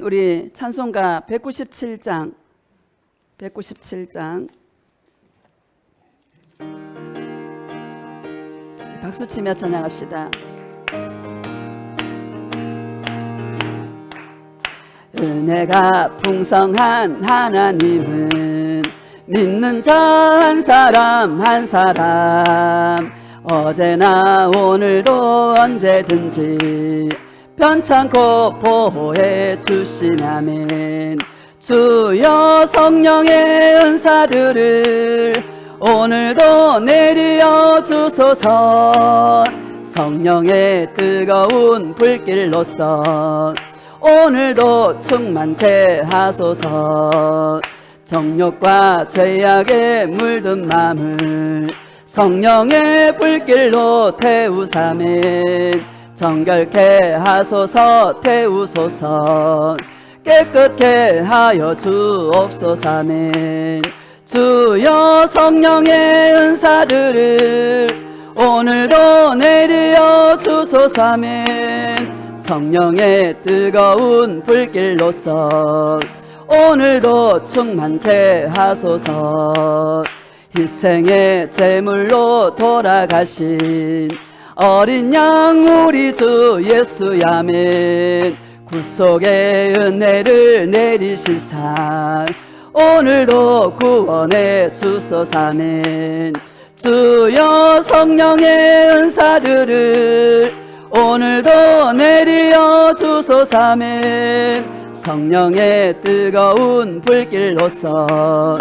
우리 찬송가 197장 박수치며 찬양합시다. 은혜가 풍성한 하나님은 믿는 자 한 사람 한 사람 어제나 오늘도 언제든지 편찮고 보호해 주시나멘. 주여 성령의 은사들을 오늘도 내려 주소서. 성령의 뜨거운 불길로서 오늘도 충만케 하소서. 정욕과 죄악에 물든 마음을 성령의 불길로 태우사멘. 정결케 하소서 태우소서. 깨끗게 하여 주옵소서멘. 주여 성령의 은사들을 오늘도 내려 주소서멘. 성령의 뜨거운 불길로서 오늘도 충만케 하소서. 희생의 제물로 돌아가신 어린 양 우리 주 예수야멘. 구속의 은혜를 내리시사 오늘도 구원해 주소서멘. 주여 성령의 은사들을 오늘도 내려 주소서멘. 성령의 뜨거운 불길로서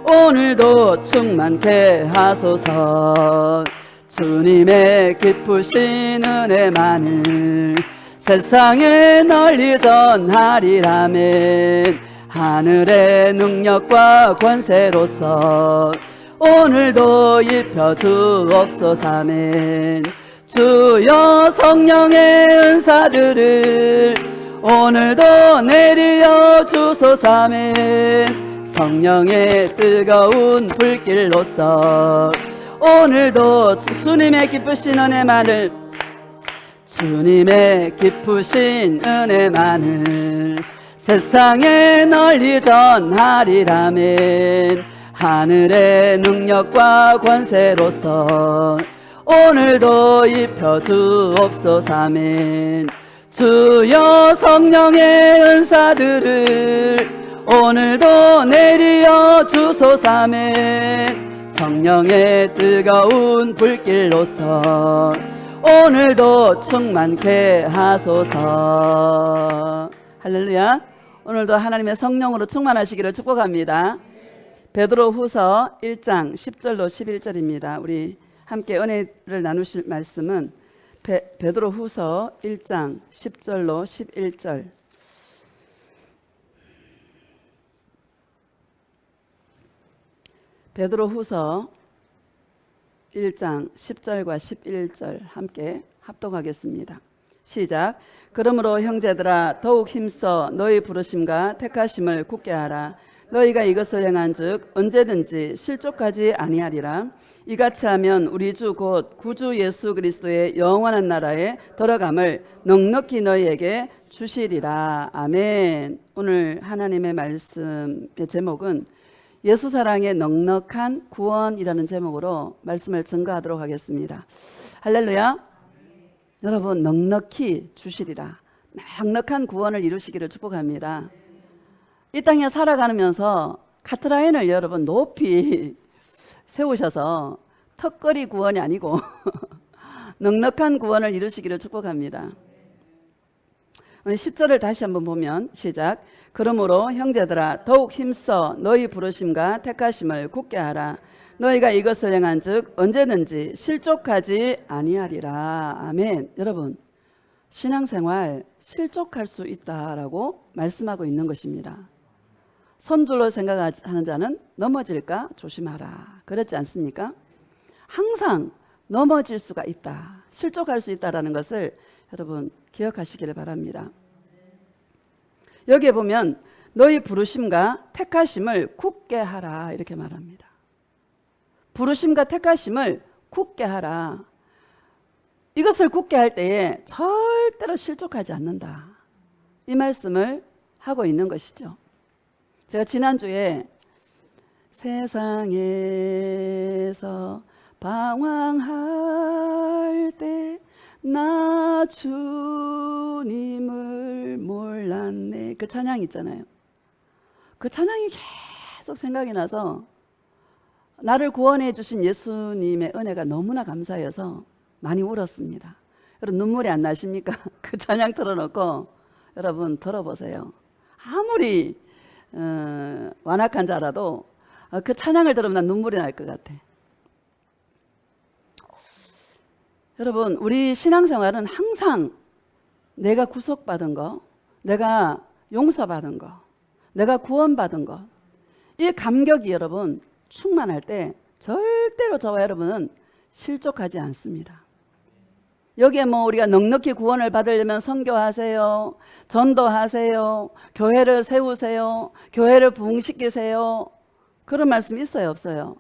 오늘도 충만케 하소서. 주님의 기쁘신 은혜만을 세상에 널리 전하리라멘. 하늘의 능력과 권세로서 오늘도 입혀 주옵소서멘. 주여 성령의 은사들을 오늘도 내려 주소서멘. 성령의 뜨거운 불길로서 오늘도 주님의 기쁘신 은혜만을 주님의 기쁘신 은혜만을 세상에 널리 전하리라멘. 하늘의 능력과 권세로서 오늘도 입혀 주옵소서멘. 주여 성령의 은사들을 오늘도 내려 주소서멘. 성령의 뜨거운 불길로서 오늘도 충만케 하소서. 할렐루야. 오늘도 하나님의 성령으로 충만하시기를 축복합니다. 베드로후서 1장 10절로 11절입니다. 우리 함께 은혜를 나누실 말씀은 베드로후서 1장 10절로 11절. 베드로후서 1장 10절과 11절 함께 합독하겠습니다. 시작. 그러므로 형제들아 더욱 힘써 너희 부르심과 택하심을 굳게 하라. 너희가 이것을 행한즉 언제든지 실족하지 아니하리라. 이같이 하면 우리 주 곧 구주 예수 그리스도의 영원한 나라에 들어감을 넉넉히 너희에게 주시리라. 아멘. 오늘 하나님의 말씀의 제목은 예수 사랑의 넉넉한 구원이라는 제목으로 말씀을 증거하도록 하겠습니다. 할렐루야. 여러분 넉넉히 주시리라. 넉넉한 구원을 이루시기를 축복합니다. 이 땅에 살아가면서 카트라인을 여러분 높이 세우셔서 턱걸이 구원이 아니고 넉넉한 구원을 이루시기를 축복합니다. 10절을 다시 한번 보면 시작. 그러므로 형제들아 더욱 힘써 너희 부르심과 택하심을 굳게 하라. 너희가 이것을 행한즉 언제든지 실족하지 아니하리라. 아멘. 여러분 신앙생활 실족할 수 있다라고 말씀하고 있는 것입니다. 선줄로 생각하는 자는 넘어질까 조심하라. 그렇지 않습니까? 항상 넘어질 수가 있다. 실족할 수 있다라는 것을 여러분 기억하시기를 바랍니다. 여기에 보면 너희 부르심과 택하심을 굳게 하라 이렇게 말합니다. 부르심과 택하심을 굳게 하라. 이것을 굳게 할 때에 절대로 실족하지 않는다. 이 말씀을 하고 있는 것이죠. 제가 지난주에 세상에서 방황할 때 나 주님을 몰랐네, 그 찬양 있잖아요. 그 찬양이 계속 생각이 나서 나를 구원해 주신 예수님의 은혜가 너무나 감사해서 많이 울었습니다. 여러분 눈물이 안 나십니까? 그 찬양 틀어놓고 여러분 들어보세요. 아무리 완악한 자라도 그 찬양을 들으면 난 눈물이 날 것 같아. 여러분 우리 신앙생활은 항상 내가 구속받은 거, 내가 용서받은 거, 내가 구원받은 거, 이 감격이 여러분 충만할 때 절대로 저와 여러분은 실족하지 않습니다. 여기에 뭐 우리가 넉넉히 구원을 받으려면 선교하세요, 전도하세요, 교회를 세우세요, 교회를 부흥시키세요, 그런 말씀 있어요, 없어요?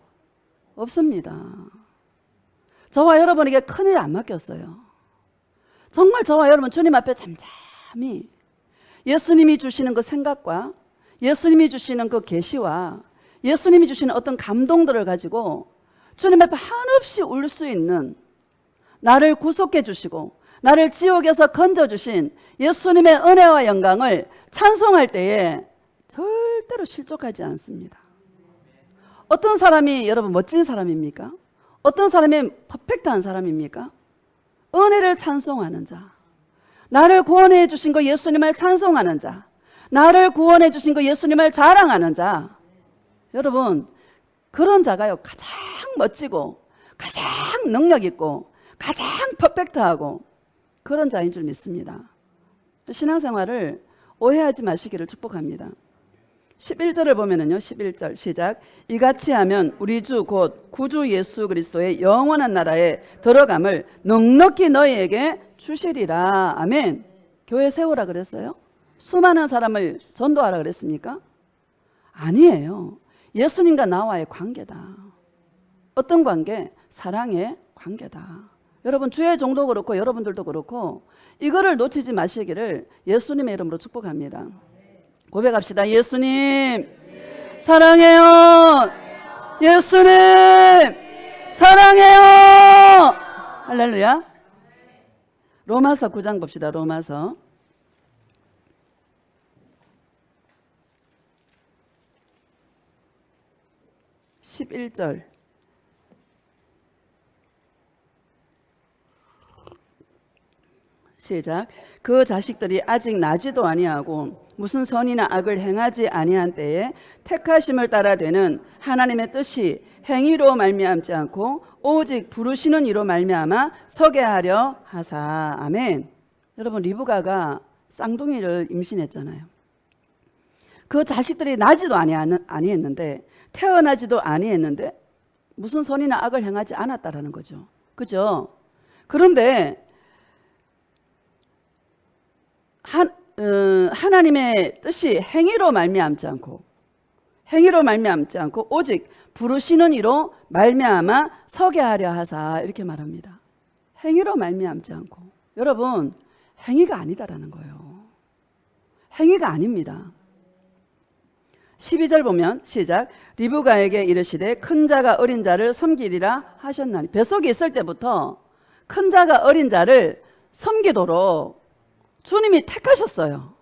없습니다. 저와 여러분에게 큰일 안 맡겼어요. 정말 저와 여러분 주님 앞에 잠잠히 예수님이 주시는 그 생각과 예수님이 주시는 그 계시와 예수님이 주시는 어떤 감동들을 가지고 주님 앞에 한없이 울 수 있는, 나를 구속해 주시고 나를 지옥에서 건져주신 예수님의 은혜와 영광을 찬송할 때에 절대로 실족하지 않습니다. 어떤 사람이 여러분 멋진 사람입니까? 어떤 사람이 퍼펙트한 사람입니까? 은혜를 찬송하는 자, 나를 구원해 주신 그 예수님을 찬송하는 자, 나를 구원해 주신 그 예수님을 자랑하는 자, 여러분 그런 자가요 가장 멋지고 가장 능력 있고 가장 퍼펙트하고 그런 자인 줄 믿습니다. 신앙생활을 오해하지 마시기를 축복합니다. 11절을 보면은요, 11절 시작. 이같이 하면 우리 주 곧 구주 예수 그리스도의 영원한 나라에 들어감을 넉넉히 너희에게 주시리라. 아멘. 교회 세우라 그랬어요? 수많은 사람을 전도하라 그랬습니까? 아니에요. 예수님과 나와의 관계다. 어떤 관계? 사랑의 관계다. 여러분 주의 종도 그렇고 여러분들도 그렇고 이거를 놓치지 마시기를 예수님의 이름으로 축복합니다. 고백합시다. 예수님 사랑해요. 예수님 사랑해요. 할렐루야. 로마서 9장 봅시다. 로마서 11절 시작. 그 자식들이 아직 나지도 아니하고 무슨 선이나 악을 행하지 아니한 때에 택하심을 따라 되는 하나님의 뜻이 행위로 말미암지 않고 오직 부르시는 이로 말미암아 서게 하려 하사. 아멘. 여러분 리브가가 쌍둥이를 임신했잖아요. 그 자식들이 나지도 아니했는데 태어나지도 아니했는데 무슨 선이나 악을 행하지 않았다라는 거죠. 그죠? 그런데 하나님의 뜻이 행위로 말미암지 않고 오직 부르시는 이로 말미암아 서게 하려 하사 이렇게 말합니다. 행위로 말미암지 않고. 여러분 행위가 아니다라는 거예요. 행위가 아닙니다. 12절 보면 시작. 리브가에게 이르시되 큰 자가 어린 자를 섬기리라 하셨나니. 뱃속에 있을 때부터 큰 자가 어린 자를 섬기도록 주님이 택하셨어요.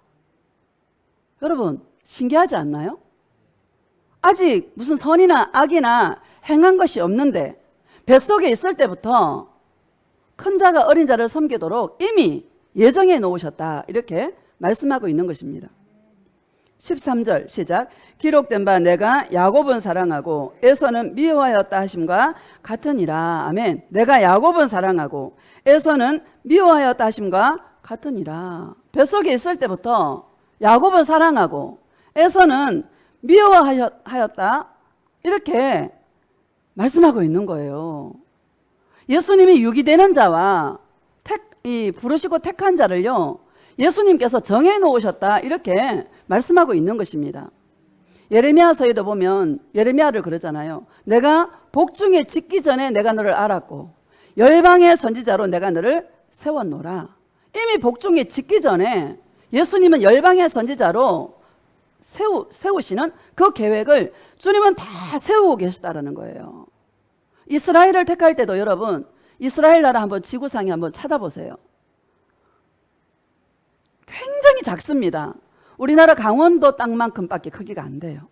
여러분 신기하지 않나요? 아직 무슨 선이나 악이나 행한 것이 없는데 뱃속에 있을 때부터 큰 자가 어린 자를 섬기도록 이미 예정해 놓으셨다 이렇게 말씀하고 있는 것입니다. 13절 시작. 기록된 바 내가 야곱은 사랑하고 에서는 미워하였다 하심과 같으니라. 아멘. 내가 야곱은 사랑하고 에서는 미워하였다 하심과 같으니라. 뱃속에 있을 때부터 야곱은 사랑하고 에서는 미워하였다 이렇게 말씀하고 있는 거예요. 예수님이 유기되는 자와 부르시고 택한 자를요 예수님께서 정해 놓으셨다 이렇게 말씀하고 있는 것입니다. 예레미야서에도 보면 예레미야를 그러잖아요. 내가 복중에 짓기 전에 내가 너를 알았고 열방의 선지자로 내가 너를 세웠노라. 이미 복중에 짓기 전에 예수님은 열방의 선지자로 세우시는 그 계획을 주님은 다 세우고 계시다라는 거예요. 이스라엘을 택할 때도 여러분, 이스라엘 나라 한번 지구상에 한번 찾아보세요. 굉장히 작습니다. 우리나라 강원도 땅만큼밖에 크기가 안 돼요.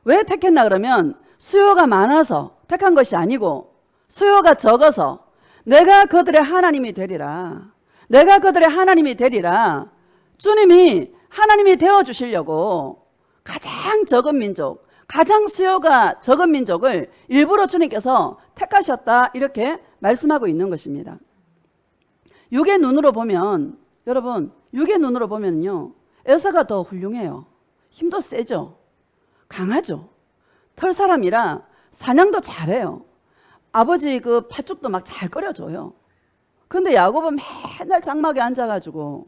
왜 택했나 그러면 수요가 많아서 택한 것이 아니고 수요가 적어서 내가 그들의 하나님이 되리라. 내가 그들의 하나님이 되리라. 주님이 하나님이 되어주시려고 가장 적은 민족, 가장 수요가 적은 민족을 일부러 주님께서 택하셨다 이렇게 말씀하고 있는 것입니다. 육의 눈으로 보면 여러분 육의 눈으로 보면요 에서가 더 훌륭해요. 힘도 세죠. 강하죠. 털사람이라 사냥도 잘해요. 아버지 그 팥죽도 막 잘 끓여줘요. 근데 야곱은 맨날 장막에 앉아가지고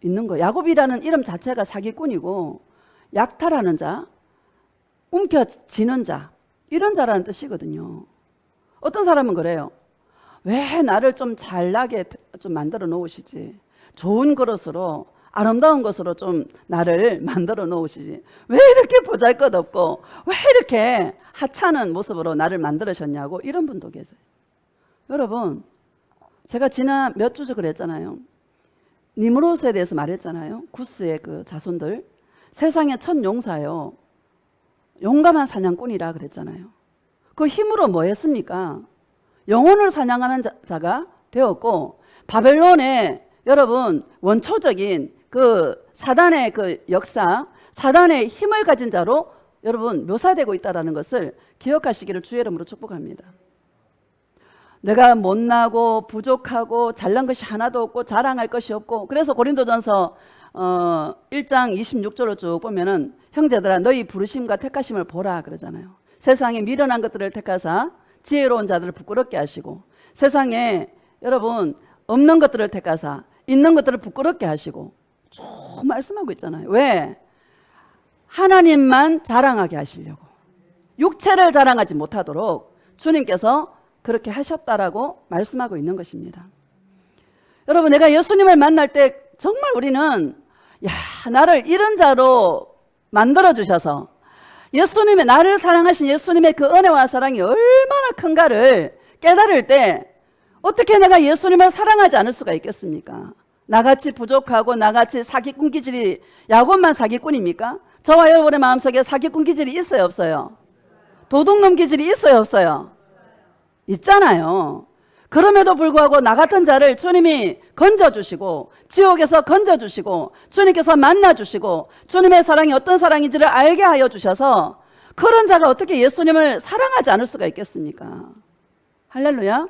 있는 거예요. 야곱이라는 이름 자체가 사기꾼이고 약탈하는 자, 움켜쥐는 자 이런 자라는 뜻이거든요. 어떤 사람은 그래요. 왜 나를 좀 잘나게 좀 만들어 놓으시지. 좋은 그릇으로 아름다운 것으로 좀 나를 만들어 놓으시지. 왜 이렇게 보잘것없고 왜 이렇게 하찮은 모습으로 나를 만들으셨냐고 이런 분도 계세요. 여러분 제가 지난 몇 주 전에 그랬잖아요. 니므롯에 대해서 말했잖아요. 구스의 그 자손들 세상의 첫 용사요. 용감한 사냥꾼이라 그랬잖아요. 그 힘으로 뭐 했습니까? 영혼을 사냥하는 자가 되었고 바벨론의 여러분 원초적인 그 사단의 그 역사, 사단의 힘을 가진 자로 여러분 묘사되고 있다는 것을 기억하시기를 주의 이름으로 축복합니다. 내가 못나고 부족하고 잘난 것이 하나도 없고 자랑할 것이 없고 그래서 고린도전서 1장 26절로 쭉 보면은 형제들아 너희 부르심과 택하심을 보라 그러잖아요. 세상에 미련한 것들을 택하사 지혜로운 자들을 부끄럽게 하시고 세상에 여러분 없는 것들을 택하사 있는 것들을 부끄럽게 하시고 쭉 말씀하고 있잖아요. 왜? 하나님만 자랑하게 하시려고 육체를 자랑하지 못하도록 주님께서 그렇게 하셨다라고 말씀하고 있는 것입니다. 여러분 내가 예수님을 만날 때 정말 우리는 나를 이런 자로 만들어 주셔서 예수님의 나를 사랑하신 예수님의 그 은혜와 사랑이 얼마나 큰가를 깨달을 때 어떻게 내가 예수님을 사랑하지 않을 수가 있겠습니까? 나같이 부족하고 나같이 사기꾼 기질이 야곱만 사기꾼입니까? 저와 여러분의 마음속에 사기꾼 기질이 있어요 없어요? 도둑놈 기질이 있어요 없어요? 있잖아요. 그럼에도 불구하고 나 같은 자를 주님이 건져주시고 지옥에서 건져주시고 주님께서 만나주시고 주님의 사랑이 어떤 사랑인지를 알게 하여 주셔서 그런 자가 어떻게 예수님을 사랑하지 않을 수가 있겠습니까? 할렐루야.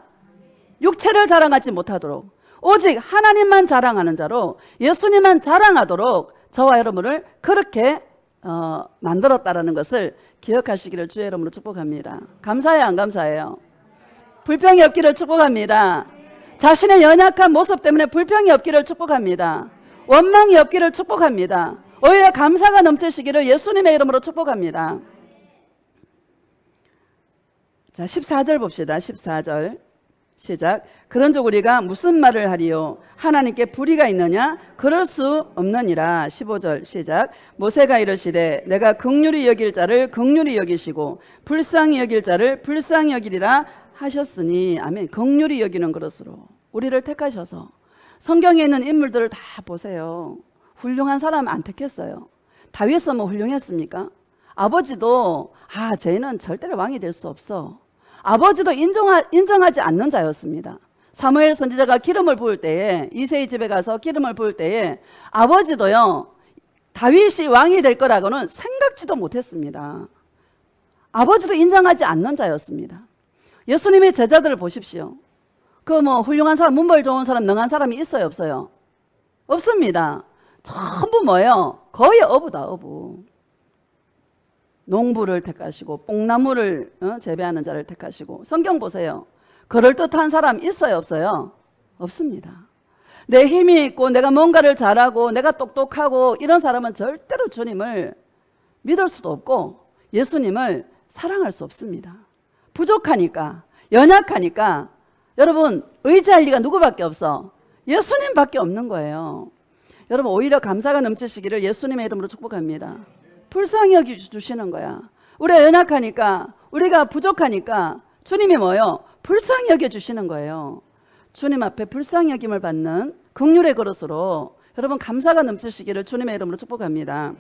육체를 자랑하지 못하도록 오직 하나님만 자랑하는 자로 예수님만 자랑하도록 저와 여러분을 그렇게 만들었다는 것을 기억하시기를 주의 이름으로 축복합니다. 감사해요 안 감사해요? 불평이 없기를 축복합니다. 자신의 연약한 모습 때문에 불평이 없기를 축복합니다. 원망이 없기를 축복합니다. 오히려 감사가 넘치시기를 예수님의 이름으로 축복합니다. 자 14절 봅시다. 14절 시작. 그런즉 우리가 무슨 말을 하리요? 하나님께 불의가 있느냐? 그럴 수 없느니라. 15절 시작. 모세가 이르시되 내가 긍휼히 여길 자를 긍휼히 여기시고 불쌍히 여길 자를 불쌍히 여기리라 하셨으니 아멘. 긍휼히 여기는 그릇으로 우리를 택하셔서 성경에 있는 인물들을 다 보세요. 훌륭한 사람 안 택했어요. 다윗은 뭐 훌륭했습니까? 아버지도 쟤는 절대로 왕이 될 수 없어. 아버지도 인정하지 않는 자였습니다. 사무엘 선지자가 기름을 부을 때에 이새의 집에 가서 기름을 부을 때에 아버지도요 다윗이 왕이 될 거라고는 생각지도 못했습니다. 아버지도 인정하지 않는 자였습니다. 예수님의 제자들을 보십시오. 그 뭐 훌륭한 사람, 문벌 좋은 사람, 능한 사람이 있어요 없어요? 없습니다. 전부 뭐예요? 거의 어부다 어부. 농부를 택하시고 뽕나무를 재배하는 자를 택하시고 성경 보세요. 그럴듯한 사람 있어요 없어요? 없습니다. 내 힘이 있고 내가 뭔가를 잘하고 내가 똑똑하고 이런 사람은 절대로 주님을 믿을 수도 없고 예수님을 사랑할 수 없습니다. 부족하니까 연약하니까 여러분 의지할 리가 누구밖에 없어? 예수님밖에 없는 거예요. 여러분 오히려 감사가 넘치시기를 예수님의 이름으로 축복합니다. 불쌍히 여겨주시는 거야. 우리가 연약하니까, 우리가 부족하니까 주님이 뭐요? 불쌍히 여겨주시는 거예요. 주님 앞에 불쌍히 여김을 받는 긍휼의 그릇으로 여러분 감사가 넘치시기를 주님의 이름으로 축복합니다.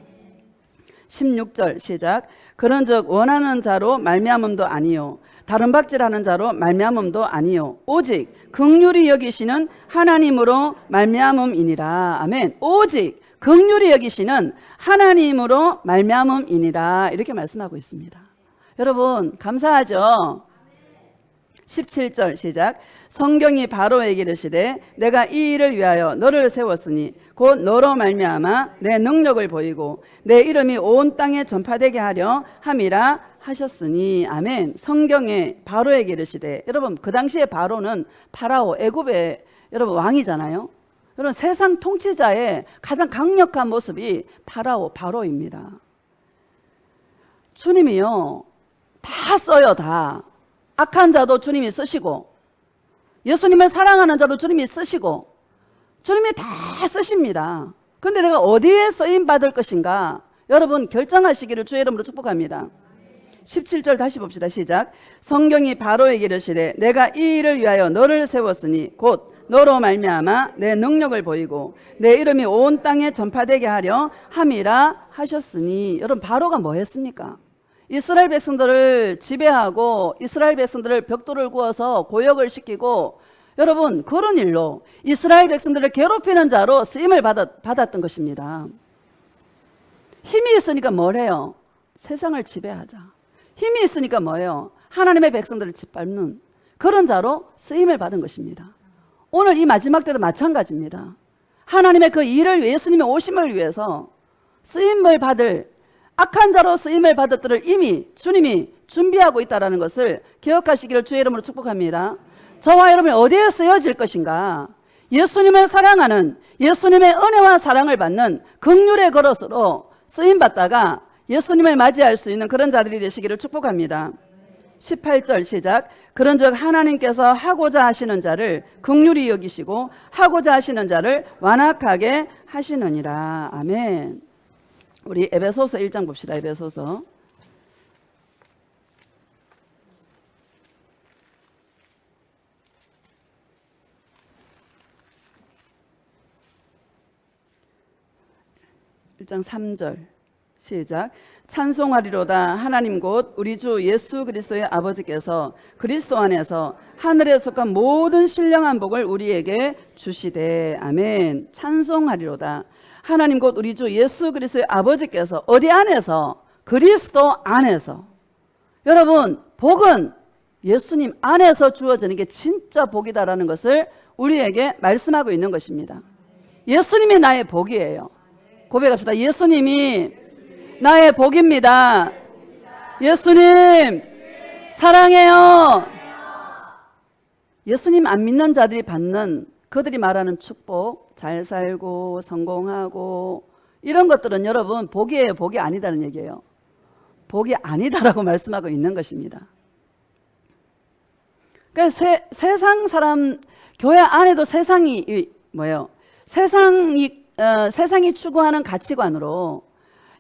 16절 시작. 그런즉 원하는 자로 말미암음도 아니요 다른 박질하는 자로 말미암음도 아니요 오직 긍휼히 여기시는 하나님으로 말미암음이니라. 아멘. 오직 긍휼히 여기시는 하나님으로 말미암음이니라. 이렇게 말씀하고 있습니다. 여러분 감사하죠? 17절 시작. 성경이 바로에게 이르시되 내가 이 일을 위하여 너를 세웠으니 곧 너로 말미암아 내 능력을 보이고 내 이름이 온 땅에 전파되게 하려 함이라 하셨으니. 아멘. 성경에 바로에게 이르시되, 여러분 그 당시에 바로는 파라오 애굽의 여러분 왕이잖아요. 여러분 세상 통치자의 가장 강력한 모습이 바로입니다. 주님이요 다 써요. 다 악한 자도 주님이 쓰시고 예수님을 사랑하는 자도 주님이 쓰시고 주님이 다 쓰십니다. 그런데 내가 어디에 쓰임받을 것인가 여러분 결정하시기를 주의 이름으로 축복합니다. 17절 다시 봅시다. 시작. 성경이 바로에게 이르시되 내가 이 일을 위하여 너를 세웠으니 곧 너로 말미암아 내 능력을 보이고 내 이름이 온 땅에 전파되게 하려 함이라 하셨으니. 여러분 바로가 뭐 했습니까? 이스라엘 백성들을 지배하고 이스라엘 백성들을 벽돌을 구워서 고역을 시키고 여러분 그런 일로 이스라엘 백성들을 괴롭히는 자로 쓰임을 받았던 것입니다. 힘이 있으니까 뭘 해요? 세상을 지배하자. 힘이 있으니까 뭐예요? 하나님의 백성들을 짓밟는 그런 자로 쓰임을 받은 것입니다. 오늘 이 마지막 때도 마찬가지입니다. 하나님의 그 일을 예수님의 오심을 위해서 쓰임을 받을 악한 자로 쓰임을 받았들을 이미 주님이 준비하고 있다는 것을 기억하시기를 주의 이름으로 축복합니다. 저와 여러분이 어디에 쓰여질 것인가? 예수님을 사랑하는 예수님의 은혜와 사랑을 받는 긍휼의 그릇으로 쓰임받다가 예수님을 맞이할 수 있는 그런 자들이 되시기를 축복합니다. 18절 시작. 그런즉 하나님께서 하고자 하시는 자를 긍휼히 여기시고 하고자 하시는 자를 완악하게 하시느니라. 아멘. 우리 에베소서 1장 봅시다. 에베소서 1장 3절 시작. 찬송하리로다 하나님 곧 우리 주 예수 그리스도의 아버지께서 그리스도 안에서 하늘에 속한 모든 신령한 복을 우리에게 주시되. 아멘. 찬송하리로다 하나님 곧 우리 주 예수 그리스도의 아버지께서 어디 안에서? 그리스도 안에서. 여러분 복은 예수님 안에서 주어지는 게 진짜 복이다라는 것을 우리에게 말씀하고 있는 것입니다. 예수님이 나의 복이에요. 고백합시다. 예수님이 나의 복입니다. 예수님 사랑해요. 예수님 안 믿는 자들이 받는 그들이 말하는 축복, 잘 살고 성공하고 이런 것들은 여러분 복이에요, 복이 아니다는 얘기예요. 복이 아니다라고 말씀하고 있는 것입니다. 그러니까 세상 사람, 교회 안에도 세상이 뭐예요? 세상이 추구하는 가치관으로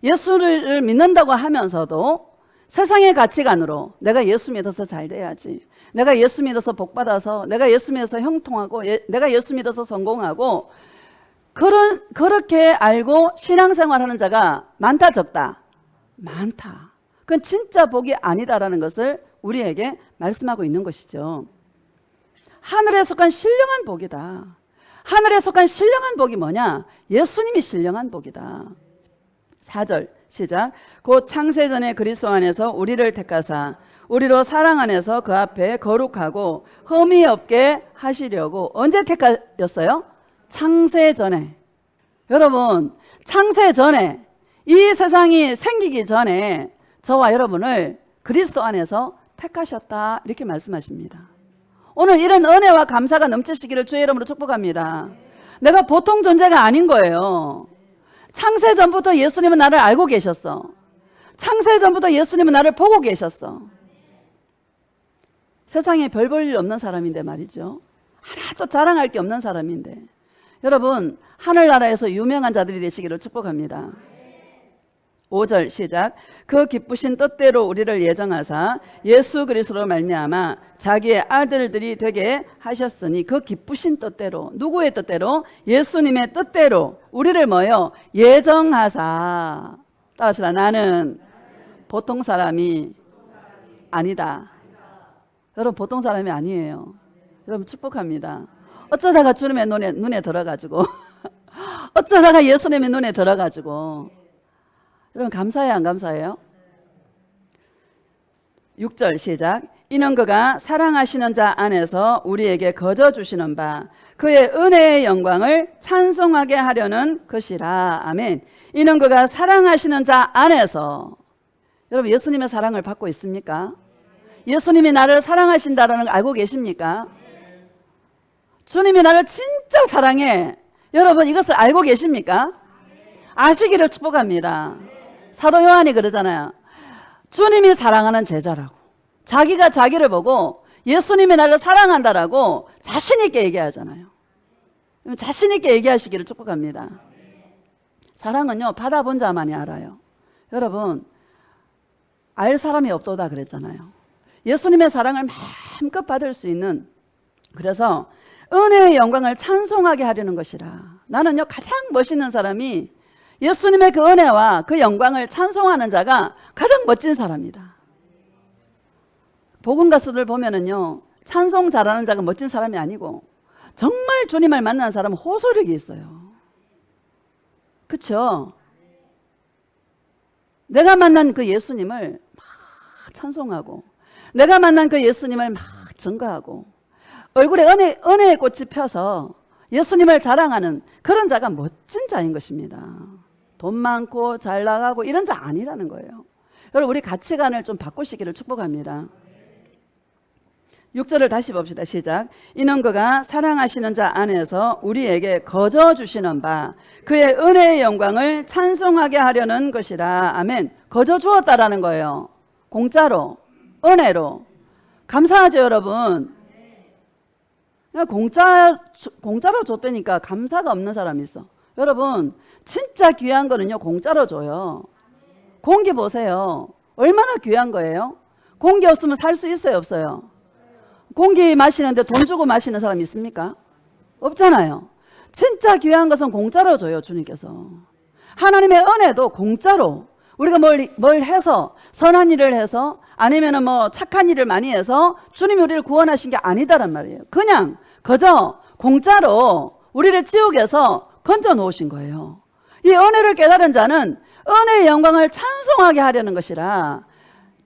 예수를 믿는다고 하면서도 세상의 가치관으로 내가 예수 믿어서 잘 돼야지, 내가 예수 믿어서 복 받아서, 내가 예수 믿어서 형통하고, 내가 예수 믿어서 성공하고, 그렇게 알고 신앙생활하는 자가 많다 적다? 많다. 그건 진짜 복이 아니다라는 것을 우리에게 말씀하고 있는 것이죠. 하늘에 속한 신령한 복이다. 하늘에 속한 신령한 복이 뭐냐? 예수님이 신령한 복이다. 4절 시작. 곧 창세전에 그리스도 안에서 우리를 택하사 우리로 사랑 안에서 그 앞에 거룩하고 흠이 없게 하시려고. 언제 택하였어요? 창세전에. 여러분 창세전에, 이 세상이 생기기 전에 저와 여러분을 그리스도 안에서 택하셨다 이렇게 말씀하십니다. 오늘 이런 은혜와 감사가 넘치시기를 주의 이름으로 축복합니다. 내가 보통 존재가 아닌 거예요. 창세전부터 예수님은 나를 알고 계셨어. 창세전부터 예수님은 나를 보고 계셨어. 세상에 별 볼 일 없는 사람인데 말이죠. 하나도 자랑할 게 없는 사람인데 여러분 하늘나라에서 유명한 자들이 되시기를 축복합니다. 5절 시작. 그 기쁘신 뜻대로 우리를 예정하사 예수 그리스도로 말미암아 자기의 아들들이 되게 하셨으니 그 기쁘신 뜻대로, 누구의 뜻대로? 예수님의 뜻대로 우리를 뭐요? 예정하사. 따라합시다. 나는 보통 사람이 아니다. 여러분 보통 사람이 아니에요. 여러분 축복합니다. 어쩌다가 주님의 눈에 들어가지고 어쩌다가 예수님의 눈에 들어가지고 여러분 감사해요 안 감사해요? 6절 시작. 이는 그가 사랑하시는 자 안에서 우리에게 거저 주시는 바 그의 은혜의 영광을 찬송하게 하려는 것이라. 아멘. 이는 그가 사랑하시는 자 안에서. 여러분 예수님의 사랑을 받고 있습니까? 예수님이 나를 사랑하신다는 걸 알고 계십니까? 주님이 나를 진짜 사랑해. 여러분 이것을 알고 계십니까? 아시기를 축복합니다. 사도 요한이 그러잖아요. 주님이 사랑하는 제자라고. 자기가 자기를 보고 예수님이 나를 사랑한다라고 자신 있게 얘기하잖아요. 자신 있게 얘기하시기를 축복합니다. 사랑은요 받아본 자만이 알아요. 여러분 알 사람이 없도다 그랬잖아요. 예수님의 사랑을 마음껏 받을 수 있는, 그래서 은혜의 영광을 찬송하게 하려는 것이라. 나는요 가장 멋있는 사람이 예수님의 그 은혜와 그 영광을 찬송하는 자가 가장 멋진 사람이다. 복음 가수들 보면은요 찬송 잘하는 자가 멋진 사람이 아니고 정말 주님을 만난 사람은 호소력이 있어요. 그렇죠? 내가 만난 그 예수님을 막 찬송하고 내가 만난 그 예수님을 막 증거하고 얼굴에 은혜의 꽃이 펴서 예수님을 자랑하는 그런 자가 멋진 자인 것입니다. 돈 많고 잘 나가고 이런 자 아니라는 거예요. 여러분 우리 가치관을 좀 바꾸시기를 축복합니다. 6절을 다시 봅시다. 시작. 이는 그가 사랑하시는 자 안에서 우리에게 거저 주시는 바 그의 은혜의 영광을 찬송하게 하려는 것이라. 아멘. 거저 주었다라는 거예요. 공짜로, 은혜로. 감사하죠 여러분. 공짜로 줬다니까 감사가 없는 사람이 있어. 여러분 진짜 귀한 거는요 공짜로 줘요. 공기 보세요. 얼마나 귀한 거예요? 공기 없으면 살 수 있어요 없어요? 공기 마시는데 돈 주고 마시는 사람 있습니까? 없잖아요. 진짜 귀한 것은 공짜로 줘요 주님께서. 하나님의 은혜도 공짜로. 우리가 뭘 해서 선한 일을 해서 아니면 뭐 착한 일을 많이 해서 주님이 우리를 구원하신 게 아니다란 말이에요. 그냥 그저 공짜로 우리를 지옥에서 건져 놓으신 거예요. 이 은혜를 깨달은 자는 은혜의 영광을 찬송하게 하려는 것이라.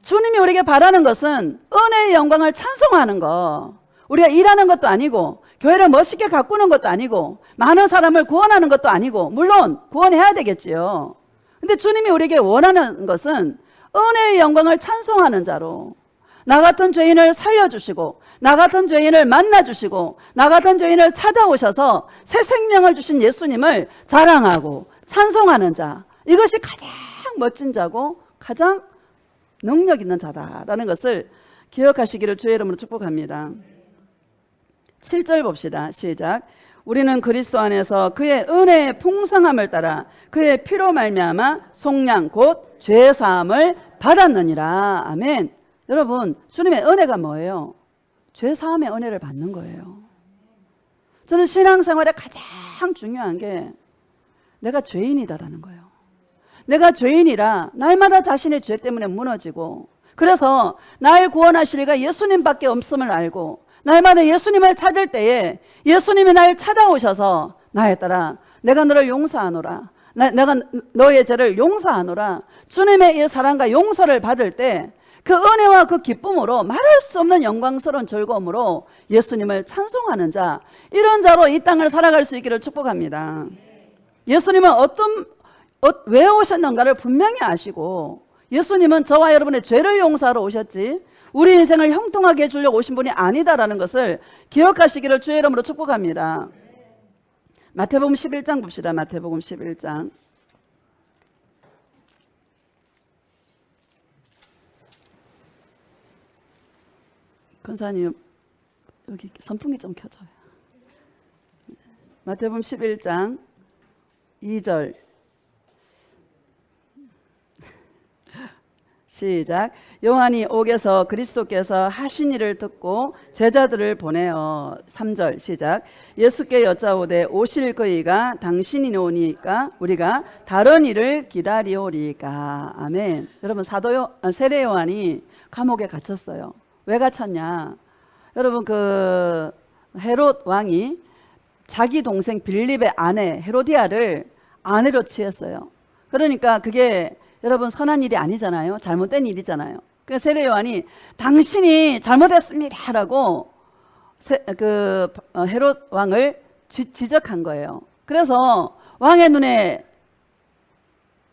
주님이 우리에게 바라는 것은 은혜의 영광을 찬송하는 거. 우리가 일하는 것도 아니고 교회를 멋있게 가꾸는 것도 아니고 많은 사람을 구원하는 것도 아니고, 물론 구원해야 되겠지요. 근데 주님이 우리에게 원하는 것은 은혜의 영광을 찬송하는 자로 나 같은 죄인을 살려주시고 나 같은 죄인을 만나주시고 나 같은 죄인을 찾아오셔서 새 생명을 주신 예수님을 자랑하고 찬송하는 자, 이것이 가장 멋진 자고 가장 능력 있는 자다라는 것을 기억하시기를 주의 이름으로 축복합니다. 7절 봅시다. 시작. 우리는 그리스도 안에서 그의 은혜의 풍성함을 따라 그의 피로 말미암아 속량 곧 죄사함을 받았느니라. 아멘. 여러분 주님의 은혜가 뭐예요? 죄사함의 은혜를 받는 거예요. 저는 신앙생활에 가장 중요한 게 내가 죄인이다라는 거예요. 내가 죄인이라 날마다 자신의 죄 때문에 무너지고, 그래서 날 구원하실 이가 예수님밖에 없음을 알고 날마다 예수님을 찾을 때에 예수님이 날 찾아오셔서 나에 따라 내가 너를 용서하노라, 내가 너의 죄를 용서하노라, 주님의 이 사랑과 용서를 받을 때 그 은혜와 그 기쁨으로 말할 수 없는 영광스러운 즐거움으로 예수님을 찬송하는 자, 이런 자로 이 땅을 살아갈 수 있기를 축복합니다. 예수님은 왜 오셨는가를 분명히 아시고, 예수님은 저와 여러분의 죄를 용서하러 오셨지 우리 인생을 형통하게 해주려고 오신 분이 아니다라는 것을 기억하시기를 주의 이름으로 축복합니다. 마태복음 11장 봅시다. 마태복음 11장. 권사님 여기 선풍기 좀 켜줘요. 마태복음 11장 2절 시작. 요한이 옥에서 그리스도께서 하신 일을 듣고 제자들을 보내어 3절 시작. 예수께 여짜오되 오실 그이가 당신이 오니까 우리가 다른 일을 기다리오리까. 아멘. 여러분 세례 요한이 감옥에 갇혔어요. 왜 갇혔냐? 여러분 그 헤롯 왕이 자기 동생 빌립의 아내 헤로디아를 아내로 취했어요. 그러니까 그게 여러분 선한 일이 아니잖아요. 잘못된 일이잖아요. 그래서 세례 요한이 당신이 잘못했습니다 라고 헤롯 왕을 지적한 거예요. 그래서 왕의 눈에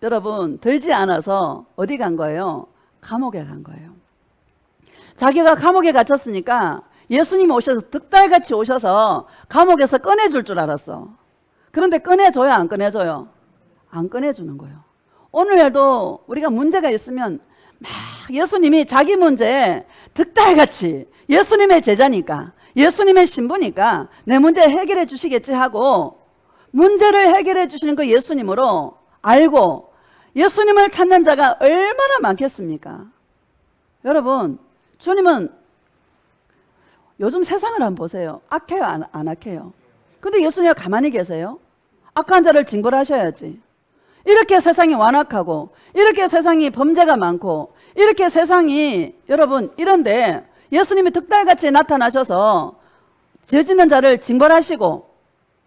여러분 들지 않아서 어디 간 거예요? 감옥에 간 거예요. 자기가 감옥에 갇혔으니까 예수님 오셔서 득달같이 오셔서 감옥에서 꺼내줄 줄 알았어. 그런데 꺼내줘요? 안 꺼내줘요? 안 꺼내주는 거예요. 오늘도 우리가 문제가 있으면 막 예수님이 자기 문제 득달같이 예수님의 제자니까 예수님의 신부니까 내 문제 해결해 주시겠지 하고 문제를 해결해 주시는 그 예수님으로 알고 예수님을 찾는 자가 얼마나 많겠습니까? 여러분 주님은 요즘 세상을 한번 보세요. 악해요? 안 악해요? 근데 예수님이 가만히 계세요? 악한 자를 징벌하셔야지. 이렇게 세상이 완악하고 이렇게 세상이 범죄가 많고 이렇게 세상이 여러분 이런데 예수님이 득달같이 나타나셔서 죄 짓는 자를 징벌하시고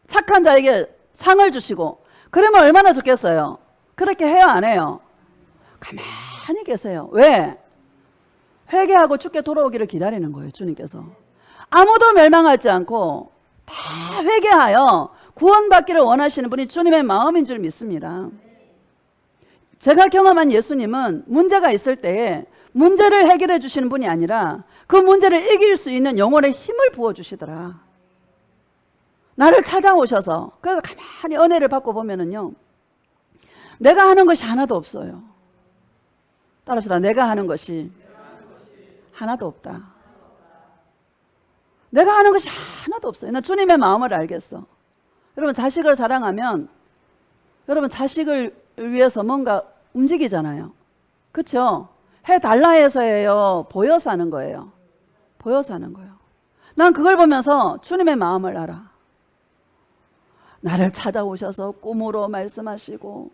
착한 자에게 상을 주시고 그러면 얼마나 좋겠어요? 그렇게 해요 안 해요? 가만히 계세요. 왜? 회개하고 주께 돌아오기를 기다리는 거예요. 주님께서 아무도 멸망하지 않고 다 회개하여 구원받기를 원하시는 분이 주님의 마음인 줄 믿습니다. 제가 경험한 예수님은 문제가 있을 때에 문제를 해결해 주시는 분이 아니라 그 문제를 이길 수 있는 영혼의 힘을 부어주시더라. 나를 찾아오셔서 그래서 가만히 은혜를 받고 보면은요 내가 하는 것이 하나도 없어요. 따라합시다. 내가 하는 것이 하나도 없다. 내가 하는 것이 하나도 없어요. 나 주님의 마음을 알겠어. 여러분 자식을 사랑하면 여러분 자식을 위해서 뭔가 움직이잖아요. 그렇죠? 해달라 해서 해요? 보여서 하는 거예요? 보여서 하는 거예요. 난 그걸 보면서 주님의 마음을 알아. 나를 찾아오셔서 꿈으로 말씀하시고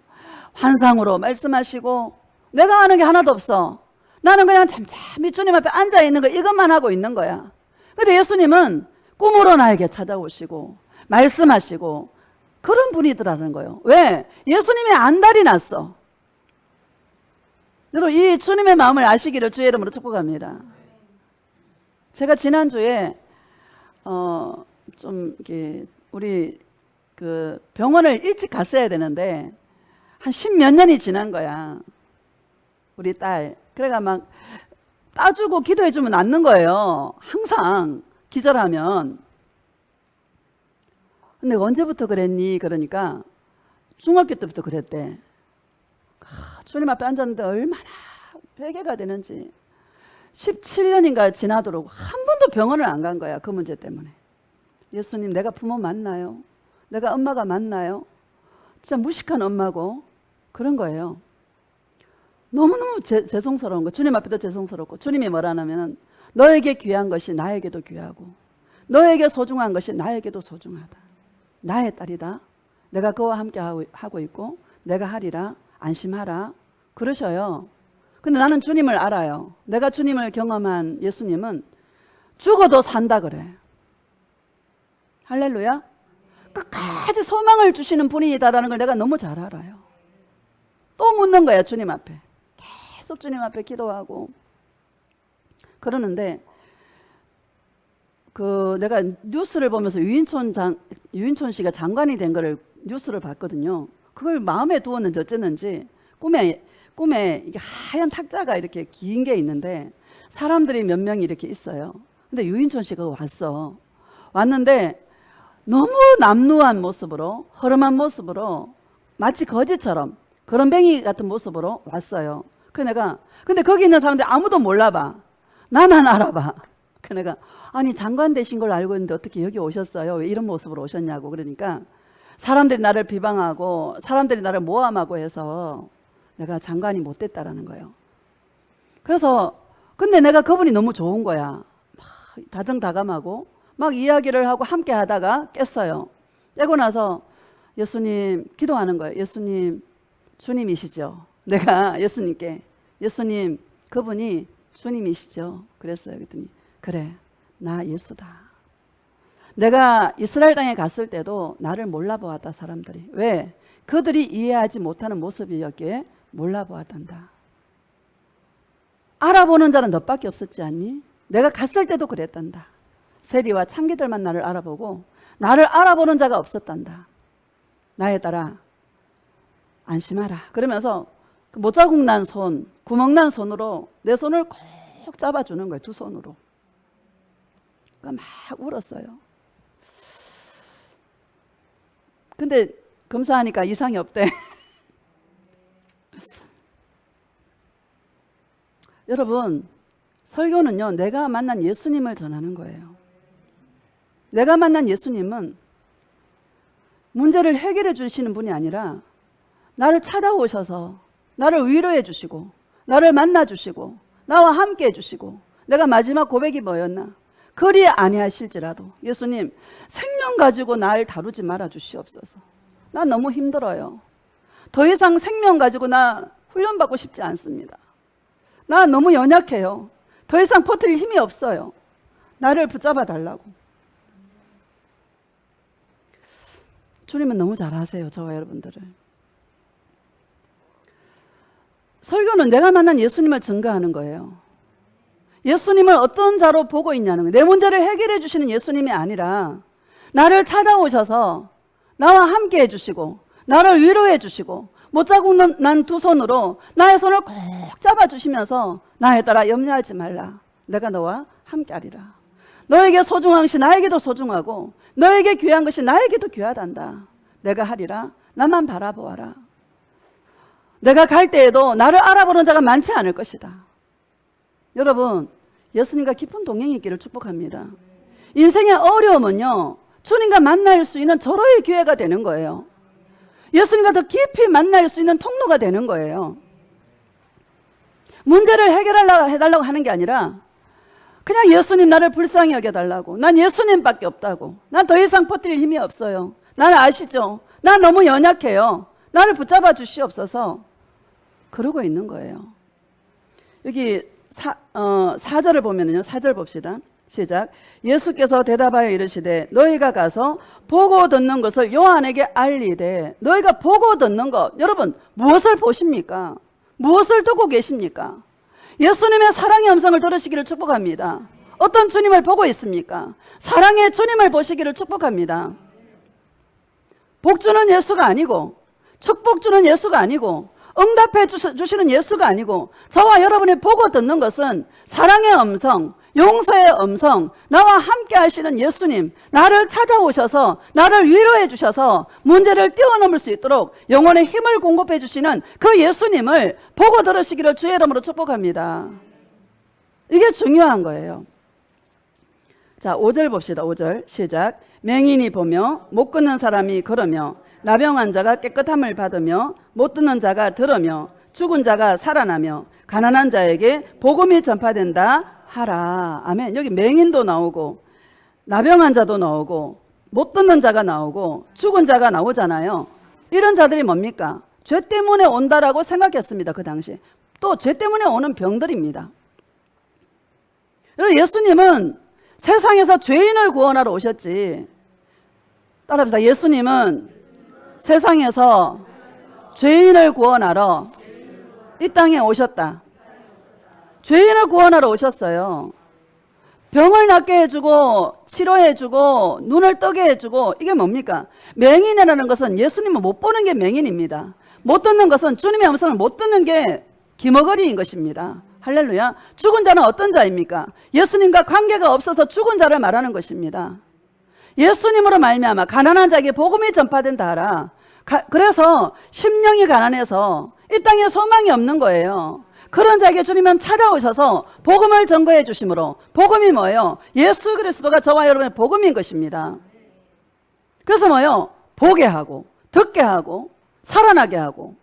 환상으로 말씀하시고 내가 하는 게 하나도 없어. 나는 그냥 잠잠히 주님 앞에 앉아있는 거 이것만 하고 있는 거야. 근데 예수님은 꿈으로 나에게 찾아오시고 말씀하시고 그런 분이더라는 거예요. 왜? 예수님의 안달이 났어. 여러분 이 주님의 마음을 아시기를 주의 이름으로 축복합니다. 제가 지난주에 좀 이렇게 우리 그 병원을 일찍 갔어야 되는데 한 10몇 년이 지난 거야. 우리 딸. 그래가 막 따주고 기도해주면 낫는 거예요. 항상 기절하면. 근데 언제부터 그랬니? 그러니까 중학교 때부터 그랬대. 주님 앞에 앉았는데 얼마나 회개가 되는지 17년인가 지나도록 한 번도 병원을 안 간 거야. 그 문제 때문에. 예수님 내가 부모 맞나요? 내가 엄마가 맞나요? 진짜 무식한 엄마고 그런 거예요. 너무너무 죄송스러운 거. 주님 앞에도 죄송스럽고 주님이 뭐라 하냐면 너에게 귀한 것이 나에게도 귀하고 너에게 소중한 것이 나에게도 소중하다. 나의 딸이다. 내가 그와 함께 하고 있고 내가 하리라. 안심하라. 그러셔요. 근데 나는 주님을 알아요. 내가 주님을 경험한 예수님은 죽어도 산다 그래. 할렐루야. 끝까지 소망을 주시는 분이다라는 걸 내가 너무 잘 알아요. 또 묻는 거야 주님 앞에. 계속 주님 앞에 기도하고 그러는데 내가 뉴스를 보면서 유인촌 씨가 장관이 된 거를 뉴스를 봤거든요. 그걸 마음에 두었는지 어쨌는지 꿈에 이게 하얀 탁자가 이렇게 긴 게 있는데 사람들이 몇 명이 이렇게 있어요. 근데 유인촌 씨가 왔는데 너무 남루한 모습으로 허름한 모습으로 마치 거지처럼 거렁뱅이 같은 모습으로 왔어요. 근데 거기 있는 사람들 아무도 몰라봐. 나만 알아봐. 내가 아니 장관 되신 걸 알고 있는데 어떻게 여기 오셨어요? 왜 이런 모습으로 오셨냐고. 그러니까 사람들이 나를 비방하고 사람들이 나를 모함하고 해서 내가 장관이 못 됐다라는 거예요. 그래서 근데 내가 그분이 너무 좋은 거야. 막 다정다감하고 막 이야기를 하고 함께 하다가 깼어요. 깨고 나서 예수님 기도하는 거예요. 예수님 주님이시죠? 내가 예수님께 예수님 그분이 주님이시죠? 그랬어요. 그랬더니 그래 나 예수다. 내가 이스라엘 땅에 갔을 때도 나를 몰라보았다 사람들이. 왜? 그들이 이해하지 못하는 모습이었기에 몰라보았단다. 알아보는 자는 너밖에 없었지 않니? 내가 갔을 때도 그랬단다. 세리와 창기들만 나를 알아보고 나를 알아보는 자가 없었단다. 나에 따라 안심하라. 그러면서 못자국 난 손, 구멍 난 손으로 내 손을 꼭 잡아주는 거예요. 두 손으로. 그러니까 막 울었어요. 근데 검사하니까 이상이 없대. 여러분, 설교는요, 내가 만난 예수님을 전하는 거예요. 내가 만난 예수님은 문제를 해결해 주시는 분이 아니라 나를 찾아오셔서 나를 위로해 주시고 나를 만나 주시고 나와 함께 해 주시고 내가 마지막 고백이 뭐였나? 그리 아니하실지라도 예수님 생명 가지고 날 다루지 말아 주시옵소서. 나 너무 힘들어요. 더 이상 생명 가지고 나 훈련받고 싶지 않습니다. 나 너무 연약해요. 더 이상 버틸 힘이 없어요. 나를 붙잡아 달라고. 주님은 너무 잘하세요. 저와 여러분들을. 설교는 내가 만난 예수님을 증거하는 거예요. 예수님을 어떤 자로 보고 있냐는 거예요. 내 문제를 해결해 주시는 예수님이 아니라 나를 찾아오셔서 나와 함께 해주시고 나를 위로해 주시고 못자국 난 두 손으로 나의 손을 꼭 잡아주시면서 나에 따라 염려하지 말라. 내가 너와 함께하리라. 너에게 소중한 것이 나에게도 소중하고 너에게 귀한 것이 나에게도 귀하단다. 내가 하리라. 나만 바라보아라. 내가 갈 때에도 나를 알아보는 자가 많지 않을 것이다. 여러분, 예수님과 깊은 동행이 있기를 축복합니다. 인생의 어려움은요, 주님과 만날 수 있는 절호의 기회가 되는 거예요. 예수님과 더 깊이 만날 수 있는 통로가 되는 거예요. 문제를 해결해달라고 하는 게 아니라 그냥 예수님 나를 불쌍히 여겨달라고. 난 예수님밖에 없다고. 난 더 이상 버틸 힘이 없어요. 나는 아시죠? 난 너무 연약해요. 나를 붙잡아 주시옵소서. 그러고 있는 거예요. 여기 4절을 보면요. 4절 봅시다. 시작. 예수께서 대답하여 이르시되 너희가 가서 보고 듣는 것을 요한에게 알리되. 너희가 보고 듣는 것, 여러분 무엇을 보십니까? 무엇을 듣고 계십니까? 예수님의 사랑의 음성을 들으시기를 축복합니다. 어떤 주님을 보고 있습니까? 사랑의 주님을 보시기를 축복합니다. 복 주는 예수가 아니고 축복 주는 예수가 아니고 응답해 주시는 예수가 아니고 저와 여러분이 보고 듣는 것은 사랑의 음성, 용서의 음성, 나와 함께 하시는 예수님, 나를 찾아오셔서 나를 위로해 주셔서 문제를 뛰어넘을 수 있도록 영혼의 힘을 공급해 주시는 그 예수님을 보고 들으시기를 주의 이름으로 축복합니다. 이게 중요한 거예요. 자, 5절 봅시다. 5절 시작. 맹인이 보며 못 걷는 사람이 걸으며 나병한 자가 깨끗함을 받으며 못 듣는 자가 들으며 죽은 자가 살아나며 가난한 자에게 복음이 전파된다 하라. 아멘. 여기 맹인도 나오고 나병한 자도 나오고 못 듣는 자가 나오고 죽은 자가 나오잖아요. 이런 자들이 뭡니까? 죄 때문에 온다라고 생각했습니다. 그 당시. 또 죄 때문에 오는 병들입니다. 여러분, 예수님은 세상에서 죄인을 구원하러 오셨지. 따라합시다. 예수님은 세상에서 죄인을 구원하러 이 땅에 오셨다. 죄인을 구원하러 오셨어요. 병을 낫게 해주고 치료해주고 눈을 뜨게 해주고. 이게 뭡니까? 맹인이라는 것은 예수님을 못 보는 게 맹인입니다. 못 듣는 것은 주님의 음성을 못 듣는 게 기머거리인 것입니다. 할렐루야. 죽은 자는 어떤 자입니까? 예수님과 관계가 없어서 죽은 자를 말하는 것입니다. 예수님으로 말미암아 가난한 자에게 복음이 전파된다 하라. 그래서 심령이 가난해서 이 땅에 소망이 없는 거예요. 그런 자에게 주님은 찾아오셔서 복음을 전거해 주심으로. 복음이 뭐예요? 예수 그리스도가 저와 여러분의 복음인 것입니다. 그래서 뭐예요? 보게 하고 듣게 하고 살아나게 하고,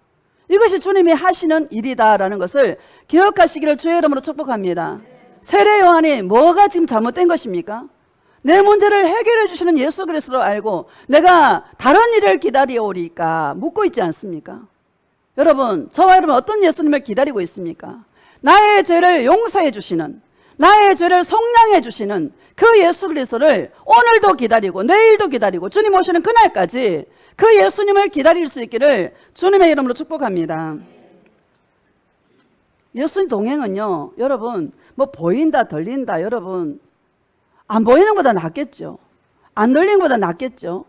이것이 주님이 하시는 일이다라는 것을 기억하시기를 주의 이름으로 축복합니다. 세례 요한이 뭐가 지금 잘못된 것입니까? 내 문제를 해결해 주시는 예수 그리스도를 알고 내가 다른 일을 기다려오리까 묻고 있지 않습니까? 여러분, 저와 여러분 어떤 예수님을 기다리고 있습니까? 나의 죄를 용서해 주시는, 나의 죄를 속량해 주시는 그 예수 그리스도를 오늘도 기다리고 내일도 기다리고 주님 오시는 그날까지 그 예수님을 기다릴 수 있기를 주님의 이름으로 축복합니다. 예수님 동행은요, 여러분, 뭐 보인다 들린다, 여러분 안 보이는 것보다 낫겠죠. 안 들리는 것보다 낫겠죠.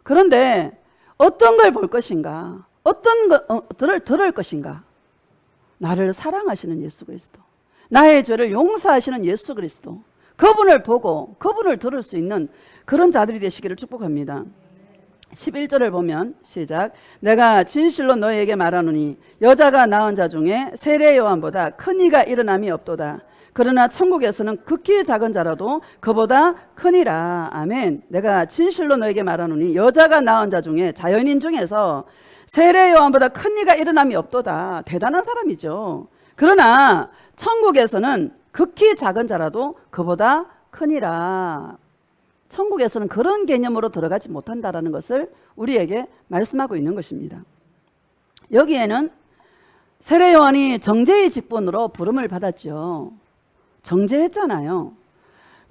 그런데 어떤 걸 볼 것인가, 어떤 걸 들을 것인가? 나를 사랑하시는 예수 그리스도, 나의 죄를 용서하시는 예수 그리스도, 그분을 보고 그분을 들을 수 있는 그런 자들이 되시기를 축복합니다. 11절을 보면 시작. 내가 진실로 너희에게 말하노니 여자가 낳은 자 중에 세례 요한보다 큰 이가 일어남이 없도다. 그러나 천국에서는 극히 작은 자라도 그보다 크니라. 아멘. 내가 진실로 너에게 말하노니 여자가 낳은 자 중에, 자연인 중에서 세례 요한보다 큰 이가 일어남이 없도다. 대단한 사람이죠. 그러나 천국에서는 극히 작은 자라도 그보다 크니라. 천국에서는 그런 개념으로 들어가지 못한다라는 것을 우리에게 말씀하고 있는 것입니다. 여기에는 세례 요한이 정죄의 직분으로 부름을 받았죠. 정죄했잖아요.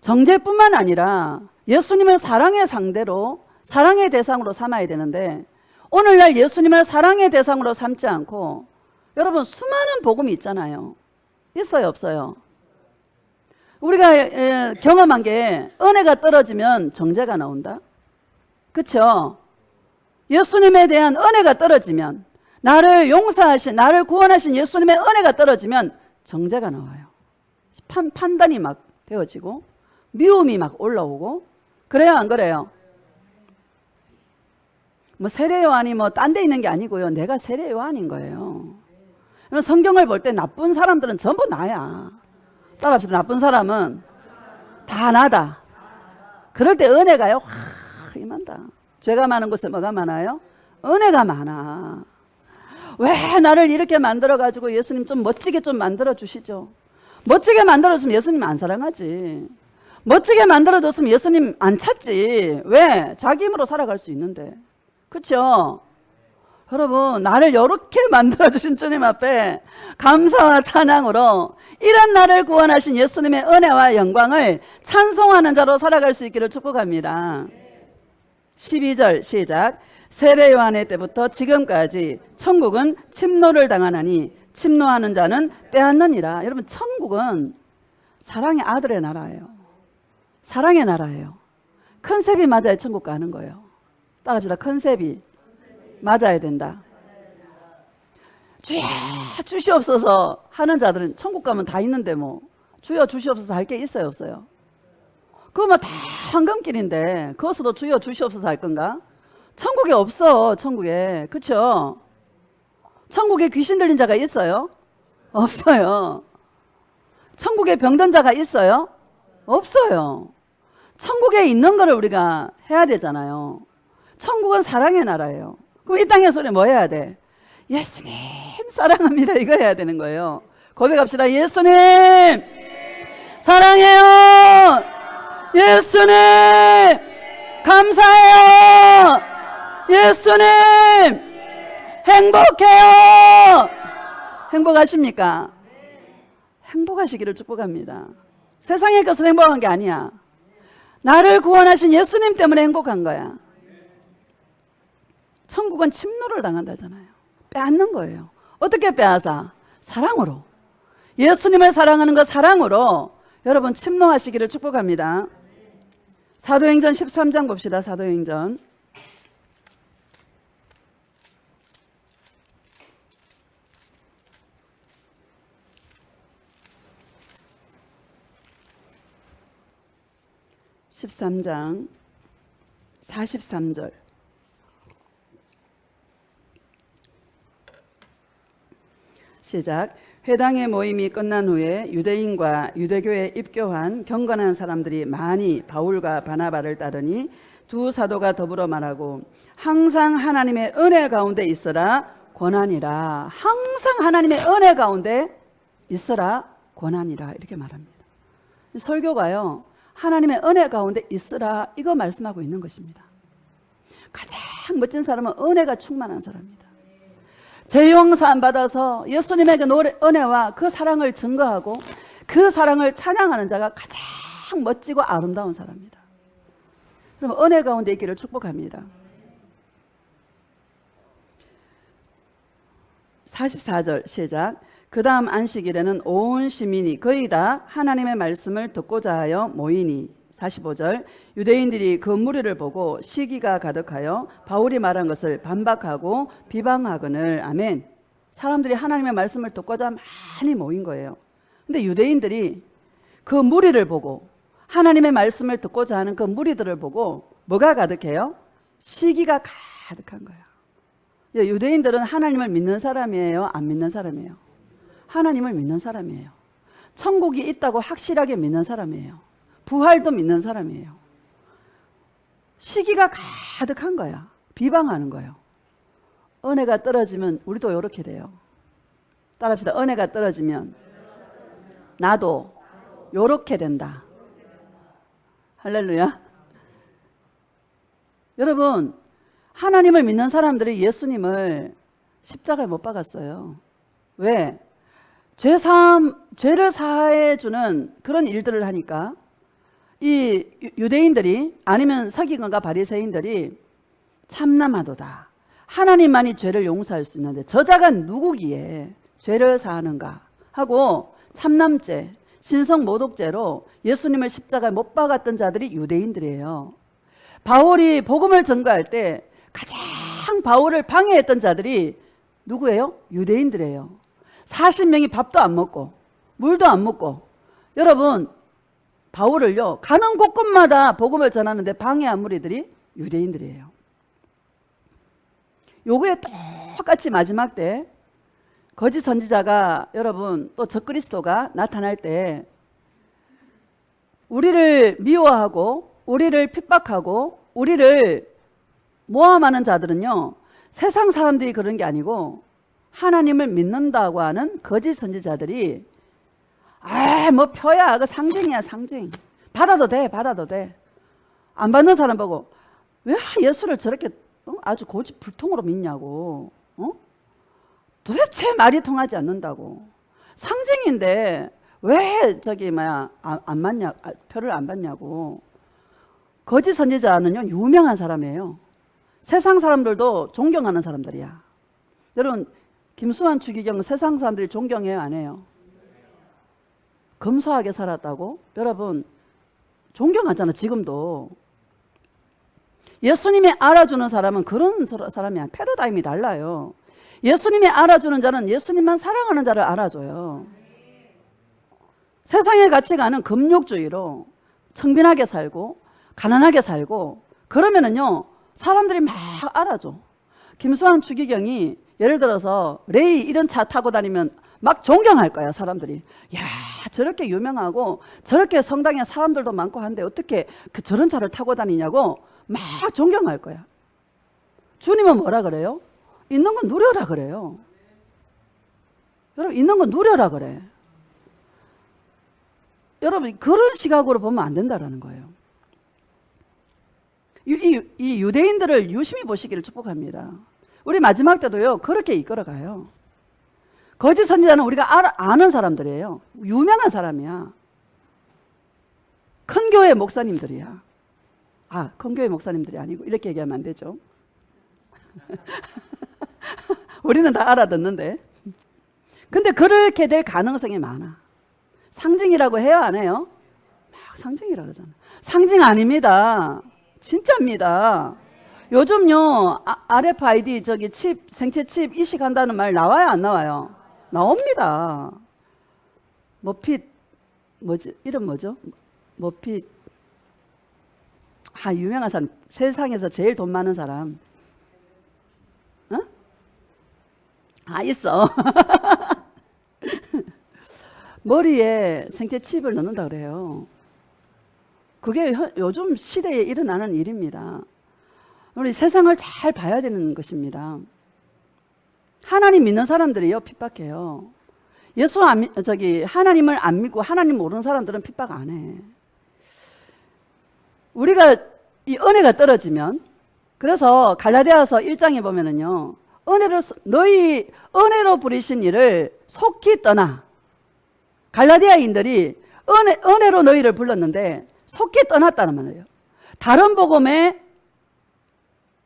정죄뿐만 아니라 예수님을 사랑의 상대로, 사랑의 대상으로 삼아야 되는데 오늘날 예수님을 사랑의 대상으로 삼지 않고, 여러분 수많은 복음이 있잖아요. 있어요, 없어요? 우리가 경험한 게 은혜가 떨어지면 정죄가 나온다. 그렇죠? 예수님에 대한 은혜가 떨어지면, 나를 용서하신, 나를 구원하신 예수님의 은혜가 떨어지면 정죄가 나와요. 판단이 막 되어지고 미움이 막 올라오고. 그래요, 안 그래요? 뭐 세례 요한이 뭐 딴 데 있는 게 아니고요, 내가 세례 요한인 거예요. 성경을 볼 때 나쁜 사람들은 전부 나야. 따라합시다. 나쁜 사람은 다 나다. 그럴 때 은혜가요 확 임한다. 죄가 많은 곳에 뭐가 많아요? 은혜가 많아. 왜 나를 이렇게 만들어 가지고 예수님 좀 멋지게 좀 만들어 주시죠. 멋지게 만들어줬으면 예수님 안 사랑하지. 멋지게 만들어줬으면 예수님 안 찾지. 왜? 자기 힘으로 살아갈 수 있는데. 그렇죠? 여러분, 나를 이렇게 만들어주신 주님 앞에 감사와 찬양으로 이런 나를 구원하신 예수님의 은혜와 영광을 찬송하는 자로 살아갈 수 있기를 축복합니다. 12절 시작. 세례 요한의 때부터 지금까지 천국은 침노를 당하나니 침노하는 자는 빼앗느니라. 여러분, 천국은 사랑의 아들의 나라예요. 사랑의 나라예요. 컨셉이 맞아야 천국 가는 거예요. 따라합시다. 컨셉이 맞아야 된다. 주여 주시옵소서 하는 자들은 천국 가면 다 있는데 뭐 주여 주시옵소서 할 게 있어요, 없어요? 그거 뭐 다 황금길인데 그것으로 주여 주시옵소서 할 건가? 천국에 없어. 천국에. 그렇죠? 천국에 귀신 들린 자가 있어요? 없어요. 천국에 병든 자가 있어요? 없어요. 천국에 있는 거를 우리가 해야 되잖아요. 천국은 사랑의 나라예요. 그럼 이 땅에서 우리 뭐 해야 돼? 예수님 사랑합니다, 이거 해야 되는 거예요. 고백합시다. 예수님 사랑해요. 예수님 감사해요. 예수님 행복해요. 행복하십니까? 행복하시기를 축복합니다. 세상의 것은 행복한 게 아니야. 나를 구원하신 예수님 때문에 행복한 거야. 천국은 침노를 당한다잖아요. 빼앗는 거예요. 어떻게 빼앗아? 사랑으로. 예수님을 사랑하는 것, 사랑으로 여러분 침노하시기를 축복합니다. 사도행전 13장 봅시다. 사도행전 13장 43절. 시작. 회당의 모임이 끝난 후에 유대인과 유대교에 입교한 경건한 사람들이 많이 바울과 바나바를 따르니 두 사도가 더불어 말하고 항상 하나님의 은혜 가운데 있어라 권하니라. 항상 하나님의 은혜 가운데 있어라 권하니라 이렇게 말합니다. 설교가요 하나님의 은혜 가운데 있으라 이거 말씀하고 있는 것입니다. 가장 멋진 사람은 은혜가 충만한 사람입니다. 죄 용서안 받아서 예수님에게 은혜와 그 사랑을 증거하고 그 사랑을 찬양하는 자가 가장 멋지고 아름다운 사람입니다. 그럼 은혜 가운데 있기를 축복합니다. 44절 시작. 그 다음 안식일에는 온 시민이 거의 다 하나님의 말씀을 듣고자 하여 모이니 45절 유대인들이 그 무리를 보고 시기가 가득하여 바울이 말한 것을 반박하고 비방하거늘. 아멘. 사람들이 하나님의 말씀을 듣고자 많이 모인 거예요. 근데 유대인들이 그 무리를 보고 하나님의 말씀을 듣고자 하는 그 무리들을 보고 뭐가 가득해요? 시기가 가득한 거예요. 유대인들은 하나님을 믿는 사람이에요? 안 믿는 사람이에요? 하나님을 믿는 사람이에요. 천국이 있다고 확실하게 믿는 사람이에요. 부활도 믿는 사람이에요. 시기가 가득한 거야. 비방하는 거예요. 은혜가 떨어지면 우리도 이렇게 돼요. 따라합시다. 은혜가 떨어지면 나도 이렇게 된다. 할렐루야. 여러분 하나님을 믿는 사람들이 예수님을 십자가에 못 박았어요. 왜? 죄를 사해 주는 그런 일들을 하니까 이 유대인들이 아니면 서기관과 바리새인들이 참남하도다. 하나님만이 죄를 용서할 수 있는데 저자가 누구기에 죄를 사하는가 하고 참남죄, 신성모독죄로 예수님을 십자가에 못 박았던 자들이 유대인들이에요. 바울이 복음을 전가할 때 가장 바울을 방해했던 자들이 누구예요? 유대인들이에요. 40명이 밥도 안 먹고 물도 안 먹고 여러분 바울을요 가는 곳곳마다 복음을 전하는데 방해한 무리들이 유대인들이에요. 요거에 똑같이 마지막 때 거짓 선지자가 여러분 또 적그리스도가 나타날 때 우리를 미워하고 우리를 핍박하고 우리를 모함하는 자들은요 세상 사람들이 그런 게 아니고 하나님을 믿는다고 하는 거짓 선지자들이 뭐 표야 그 상징이야 상징 받아도 돼 받아도 돼 안 받는 사람 보고 왜 예수를 저렇게 아주 고집불통으로 믿냐고 도대체 말이 통하지 않는다고 상징인데 왜 저기 안 맞냐 표를 안 받냐고. 거짓 선지자는요 유명한 사람이에요. 세상 사람들도 존경하는 사람들이야. 여러분 김수환 추기경 세상 사람들이 존경해요 안 해요? 검소하게 살았다고? 여러분 존경하잖아 지금도. 예수님이 알아주는 사람은 그런 사람이야. 패러다임이 달라요. 예수님이 알아주는 자는 예수님만 사랑하는 자를 알아줘요. 세상의 가치관은 금욕주의로 청빈하게 살고 가난하게 살고 그러면은요 사람들이 막 알아줘. 김수환 추기경이 예를 들어서 레이 이런 차 타고 다니면 막 존경할 거야 사람들이. 야 저렇게 유명하고 저렇게 성당에 사람들도 많고 한데 어떻게 저런 차를 타고 다니냐고 막 존경할 거야. 주님은 뭐라 그래요? 있는 건 누려라 그래요. 여러분 있는 건 누려라 그래. 여러분 그런 시각으로 보면 안 된다라는 거예요. 이 유대인들을 유심히 보시기를 축복합니다. 우리 마지막 때도요 그렇게 이끌어가요. 거짓 선지자는 우리가 아는 사람들이에요. 유명한 사람이야. 큰 교회 목사님들이야. 큰 교회 목사님들이 아니고 이렇게 얘기하면 안 되죠. 우리는 다 알아듣는데. 근데 그렇게 될 가능성이 많아. 상징이라고 해요 안 해요? 막 상징이라고 그러잖아. 상징 아닙니다. 진짜입니다. 요즘요 RFID 저기 칩 생체 칩 이식한다는 말 나와요 안 나와요? 나옵니다. 머핏 뭐지 이름 뭐죠? 머핏 유명한 사람 세상에서 제일 돈 많은 사람 있어. 머리에 생체 칩을 넣는다 그래요. 그게 요즘 시대에 일어나는 일입니다. 우리 세상을 잘 봐야 되는 것입니다. 하나님 믿는 사람들이요 핍박해요. 하나님을 안 믿고 하나님 모르는 사람들은 핍박 안 해. 우리가 이 은혜가 떨어지면, 그래서 갈라디아서 1장에 보면은요, 너희 은혜로 부리신 일을 속히 떠나. 갈라디아인들이 은혜로 너희를 불렀는데 속히 떠났다는 말이에요. 다른 복음에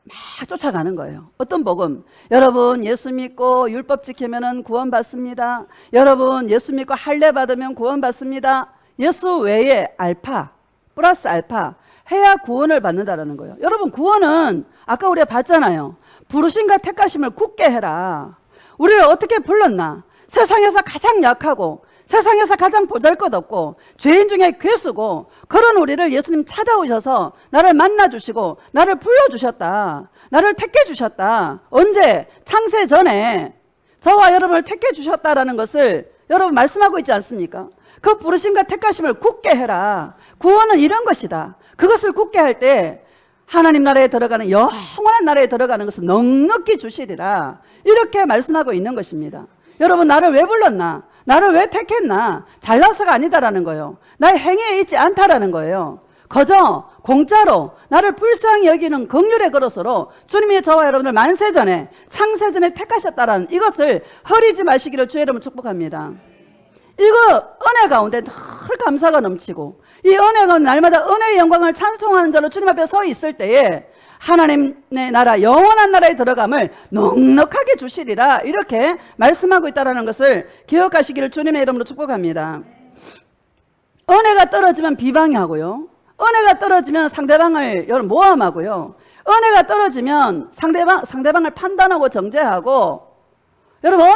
막 쫓아가는 거예요. 어떤 복음? 여러분 예수 믿고 율법 지키면 구원받습니다. 여러분 예수 믿고 할례 받으면 구원받습니다. 예수 외에 알파 플러스 알파 해야 구원을 받는다라는 거예요. 여러분 구원은 아까 우리가 봤잖아요. 부르심과 택하심을 굳게 해라. 우리를 어떻게 불렀나? 세상에서 가장 약하고 세상에서 가장 보잘것없고 죄인 중에 괴수고 그런 우리를 예수님 찾아오셔서 나를 만나주시고 나를 불러주셨다. 나를 택해주셨다. 언제? 창세 전에 저와 여러분을 택해주셨다라는 것을 여러분 말씀하고 있지 않습니까? 그 부르심과 택하심을 굳게 해라. 구원은 이런 것이다. 그것을 굳게 할 때 하나님 나라에 들어가는 영원한 나라에 들어가는 것을 넉넉히 주시리라. 이렇게 말씀하고 있는 것입니다. 여러분 나를 왜 불렀나? 나를 왜 택했나? 잘나서가 아니다라는 거예요. 나의 행위에 있지 않다라는 거예요. 그저 공짜로 나를 불쌍히 여기는 긍휼의 그릇으로 주님이 저와 여러분을 만세전에 창세전에 택하셨다라는 이것을 허리지 마시기를 주의 이름으로 축복합니다. 이거 은혜 가운데 늘 감사가 넘치고 이 은혜가 날마다 은혜의 영광을 찬송하는 자로 주님 앞에 서 있을 때에 하나님의 나라 영원한 나라에 들어감을 넉넉하게 주시리라 이렇게 말씀하고 있다는 것을 기억하시기를 주님의 이름으로 축복합니다. 은혜가 떨어지면 비방하고요. 은혜가 떨어지면 상대방을 여러분 모함하고요. 은혜가 떨어지면 상대방을 판단하고 정죄하고 여러분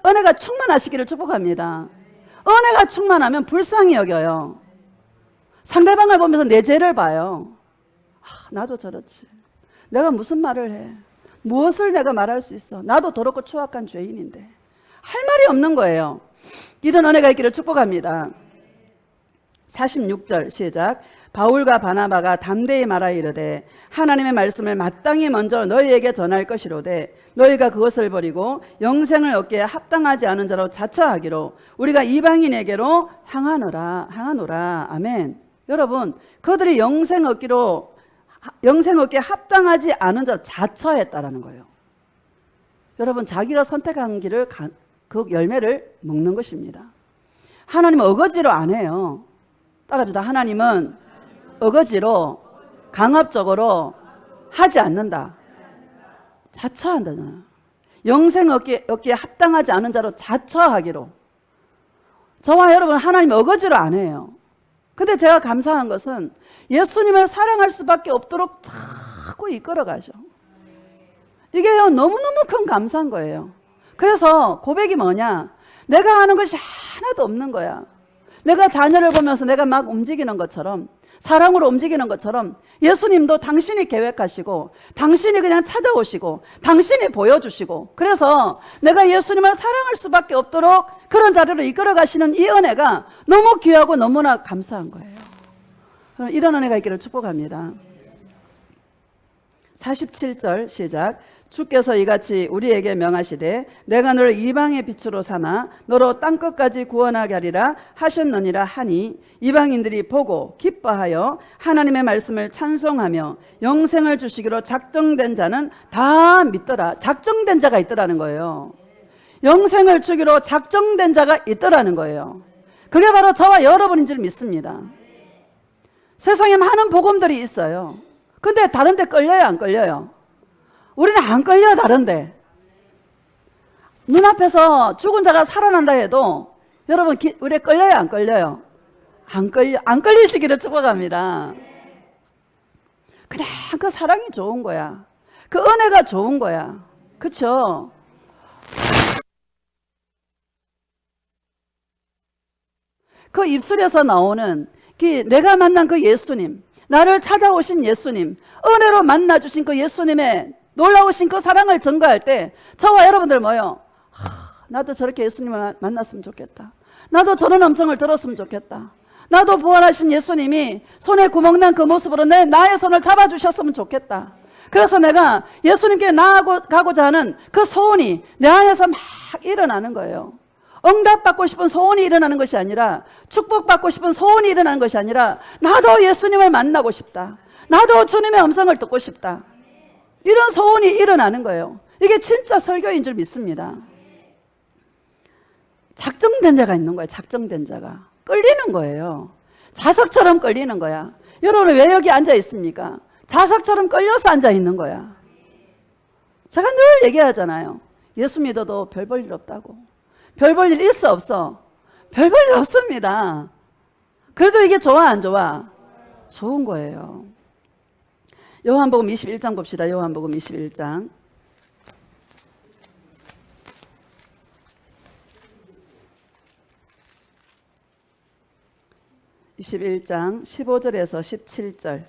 은혜가 충만하시기를 축복합니다. 은혜가 충만하면 불쌍히 여겨요. 상대방을 보면서 내 죄를 봐요. 나도 저렇지. 내가 무슨 말을 해? 무엇을 내가 말할 수 있어? 나도 더럽고 추악한 죄인인데 할 말이 없는 거예요. 이런 은혜가 있기를 축복합니다. 46절 시작. 바울과 바나바가 담대히 말하 이르되 하나님의 말씀을 마땅히 먼저 너희에게 전할 것이로되 너희가 그것을 버리고 영생을 얻기에 합당하지 않은 자로 자처하기로 우리가 이방인에게로 향하노라. 아멘. 여러분 그들이 영생 얻기에 합당하지 않은 자로 자처했다라는 거예요. 여러분 자기가 선택한 길을 그 열매를 먹는 것입니다. 하나님은 어거지로 안 해요. 따라합시다. 하나님은 어거지로 강압적으로 하지 않는다. 자처한다잖아. 영생 얻기에 합당하지 않은 자로 자처하기로. 저와 여러분 하나님 어거지로 안 해요. 근데 제가 감사한 것은 예수님을 사랑할 수밖에 없도록 자꾸 이끌어가죠. 이게 너무너무 큰 감사한 거예요. 그래서 고백이 뭐냐? 내가 하는 것이 하나도 없는 거야. 내가 자녀를 보면서 내가 막 움직이는 것처럼 사랑으로 움직이는 것처럼 예수님도 당신이 계획하시고 당신이 그냥 찾아오시고 당신이 보여주시고 그래서 내가 예수님을 사랑할 수밖에 없도록 그런 자리로 이끌어 가시는 이 은혜가 너무 귀하고 너무나 감사한 거예요. 이런 은혜가 있기를 축복합니다. 47절 시작. 주께서 이같이 우리에게 명하시되 내가 너를 이방의 빛으로 삼아 너로 땅끝까지 구원하게 하리라 하셨느니라 하니 이방인들이 보고 기뻐하여 하나님의 말씀을 찬송하며 영생을 주시기로 작정된 자는 다 믿더라. 작정된 자가 있더라는 거예요. 영생을 주기로 작정된 자가 있더라는 거예요. 그게 바로 저와 여러분인 줄 믿습니다. 세상에 많은 복음들이 있어요. 근데 다른 데 끌려요, 안 끌려요? 우리는 안 끌려. 다른데 눈앞에서 죽은 자가 살아난다 해도 여러분 우리 끌려요, 안 끌려요? 안 끌리시기를 축복합니다. 그냥 그 사랑이 좋은 거야. 그 은혜가 좋은 거야. 그렇죠? 그 입술에서 나오는 내가 만난 그 예수님, 나를 찾아오신 예수님, 은혜로 만나주신 그 예수님의 놀라우신 그 사랑을 증거할 때 저와 여러분들 뭐요? 나도 저렇게 예수님을 만났으면 좋겠다. 나도 저런 음성을 들었으면 좋겠다. 나도 부활하신 예수님이 손에 구멍난 그 모습으로 나의 손을 잡아주셨으면 좋겠다. 그래서 내가 예수님께 나아가고자 하는 그 소원이 내 안에서 막 일어나는 거예요. 응답받고 싶은 소원이 일어나는 것이 아니라, 축복받고 싶은 소원이 일어나는 것이 아니라, 나도 예수님을 만나고 싶다. 나도 주님의 음성을 듣고 싶다. 이런 소원이 일어나는 거예요. 이게 진짜 설교인 줄 믿습니다. 작정된 자가 있는 거예요. 작정된 자가. 끌리는 거예요. 자석처럼 끌리는 거야. 여러분은 왜 여기 앉아 있습니까? 자석처럼 끌려서 앉아 있는 거야. 제가 늘 얘기하잖아요. 예수 믿어도 별 볼 일 없다고. 별 볼 일 있어 없어? 별 볼 일 없습니다. 그래도 이게 좋아 안 좋아? 좋은 거예요. 요한복음 21장 봅시다. 요한복음 21장. (21장) 15절에서 17절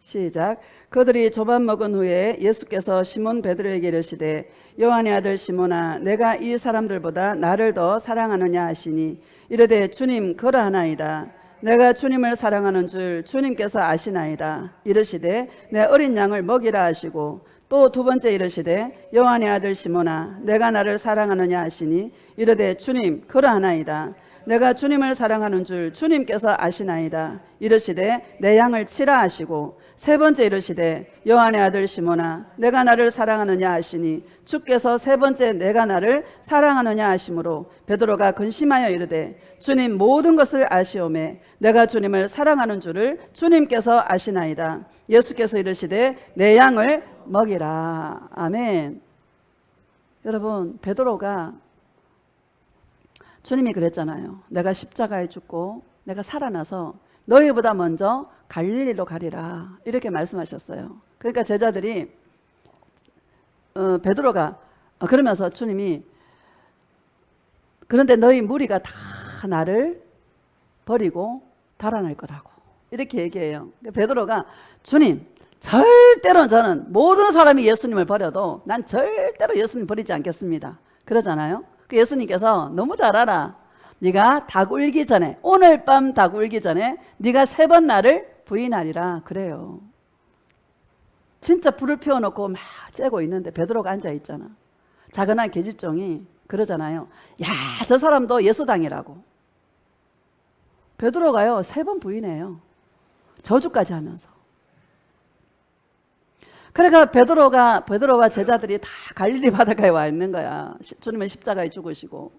시작. 그들이 조반 먹은 후에 예수께서 시몬 베드로에게 이르시되 요한의 아들 시몬아 내가 이 사람들보다 나를 더 사랑하느냐 하시니 이르되 주님 그러하나이다. 내가 주님을 사랑하는 줄 주님께서 아시나이다. 이르시되 내 어린 양을 먹이라 하시고 또 두 번째 이르시되 요한의 아들 시몬아 내가 나를 사랑하느냐 하시니 이르되 주님 그러하나이다. 내가 주님을 사랑하는 줄 주님께서 아시나이다. 이르시되 내 양을 치라 하시고 세 번째 이르시되 요한의 아들 시몬아 내가 나를 사랑하느냐 하시니 주께서 세 번째 내가 나를 사랑하느냐 하시므로 베드로가 근심하여 이르되 주님 모든 것을 아시오매 내가 주님을 사랑하는 줄을 주님께서 아시나이다. 예수께서 이르시되 내 양을 먹이라. 아멘. 여러분, 베드로가 주님이 그랬잖아요. 내가 십자가에 죽고 내가 살아나서 너희보다 먼저 갈릴리로 가리라. 이렇게 말씀하셨어요. 그러니까 제자들이 베드로가 그러면서 주님이 그런데 너희 무리가 다 나를 버리고 달아날 거라고 이렇게 얘기해요. 베드로가 주님 절대로 저는 모든 사람이 예수님을 버려도 난 절대로 예수님 버리지 않겠습니다. 그러잖아요. 예수님께서 너무 잘 알아. 네가 닭 울기 전에 오늘 밤 닭 울기 전에 네가 3번 나를 부인하리라. 그래요. 진짜 불을 피워놓고 막 쬐고 있는데 베드로가 앉아있잖아. 자그마한 계집종이 그러잖아요. 야, 저 사람도 예수당이라고. 베드로가요 3번 부인해요. 저주까지 하면서. 그러니까 베드로와 제자들이 다 갈릴리 바닷가에 와 있는 거야. 주님은 십자가에 죽으시고.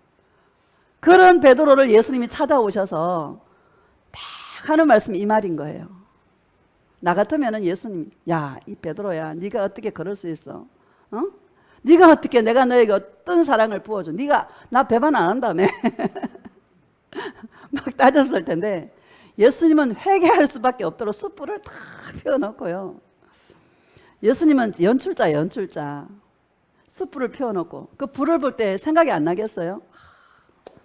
그런 베드로를 예수님이 찾아오셔서 딱 하는 말씀이 이 말인 거예요. 나 같으면은 예수님, 야, 이 베드로야, 네가 어떻게 그럴 수 있어? 어? 네가 어떻게 내가 너에게 어떤 사랑을 부어줘? 네가 나 배반 안 한다며. 막 따졌을 텐데 예수님은 회개할 수밖에 없도록 숯불을 다 피워놓고요. 예수님은 연출자. 숯불을 피워놓고 그 불을 볼 때 생각이 안 나겠어요?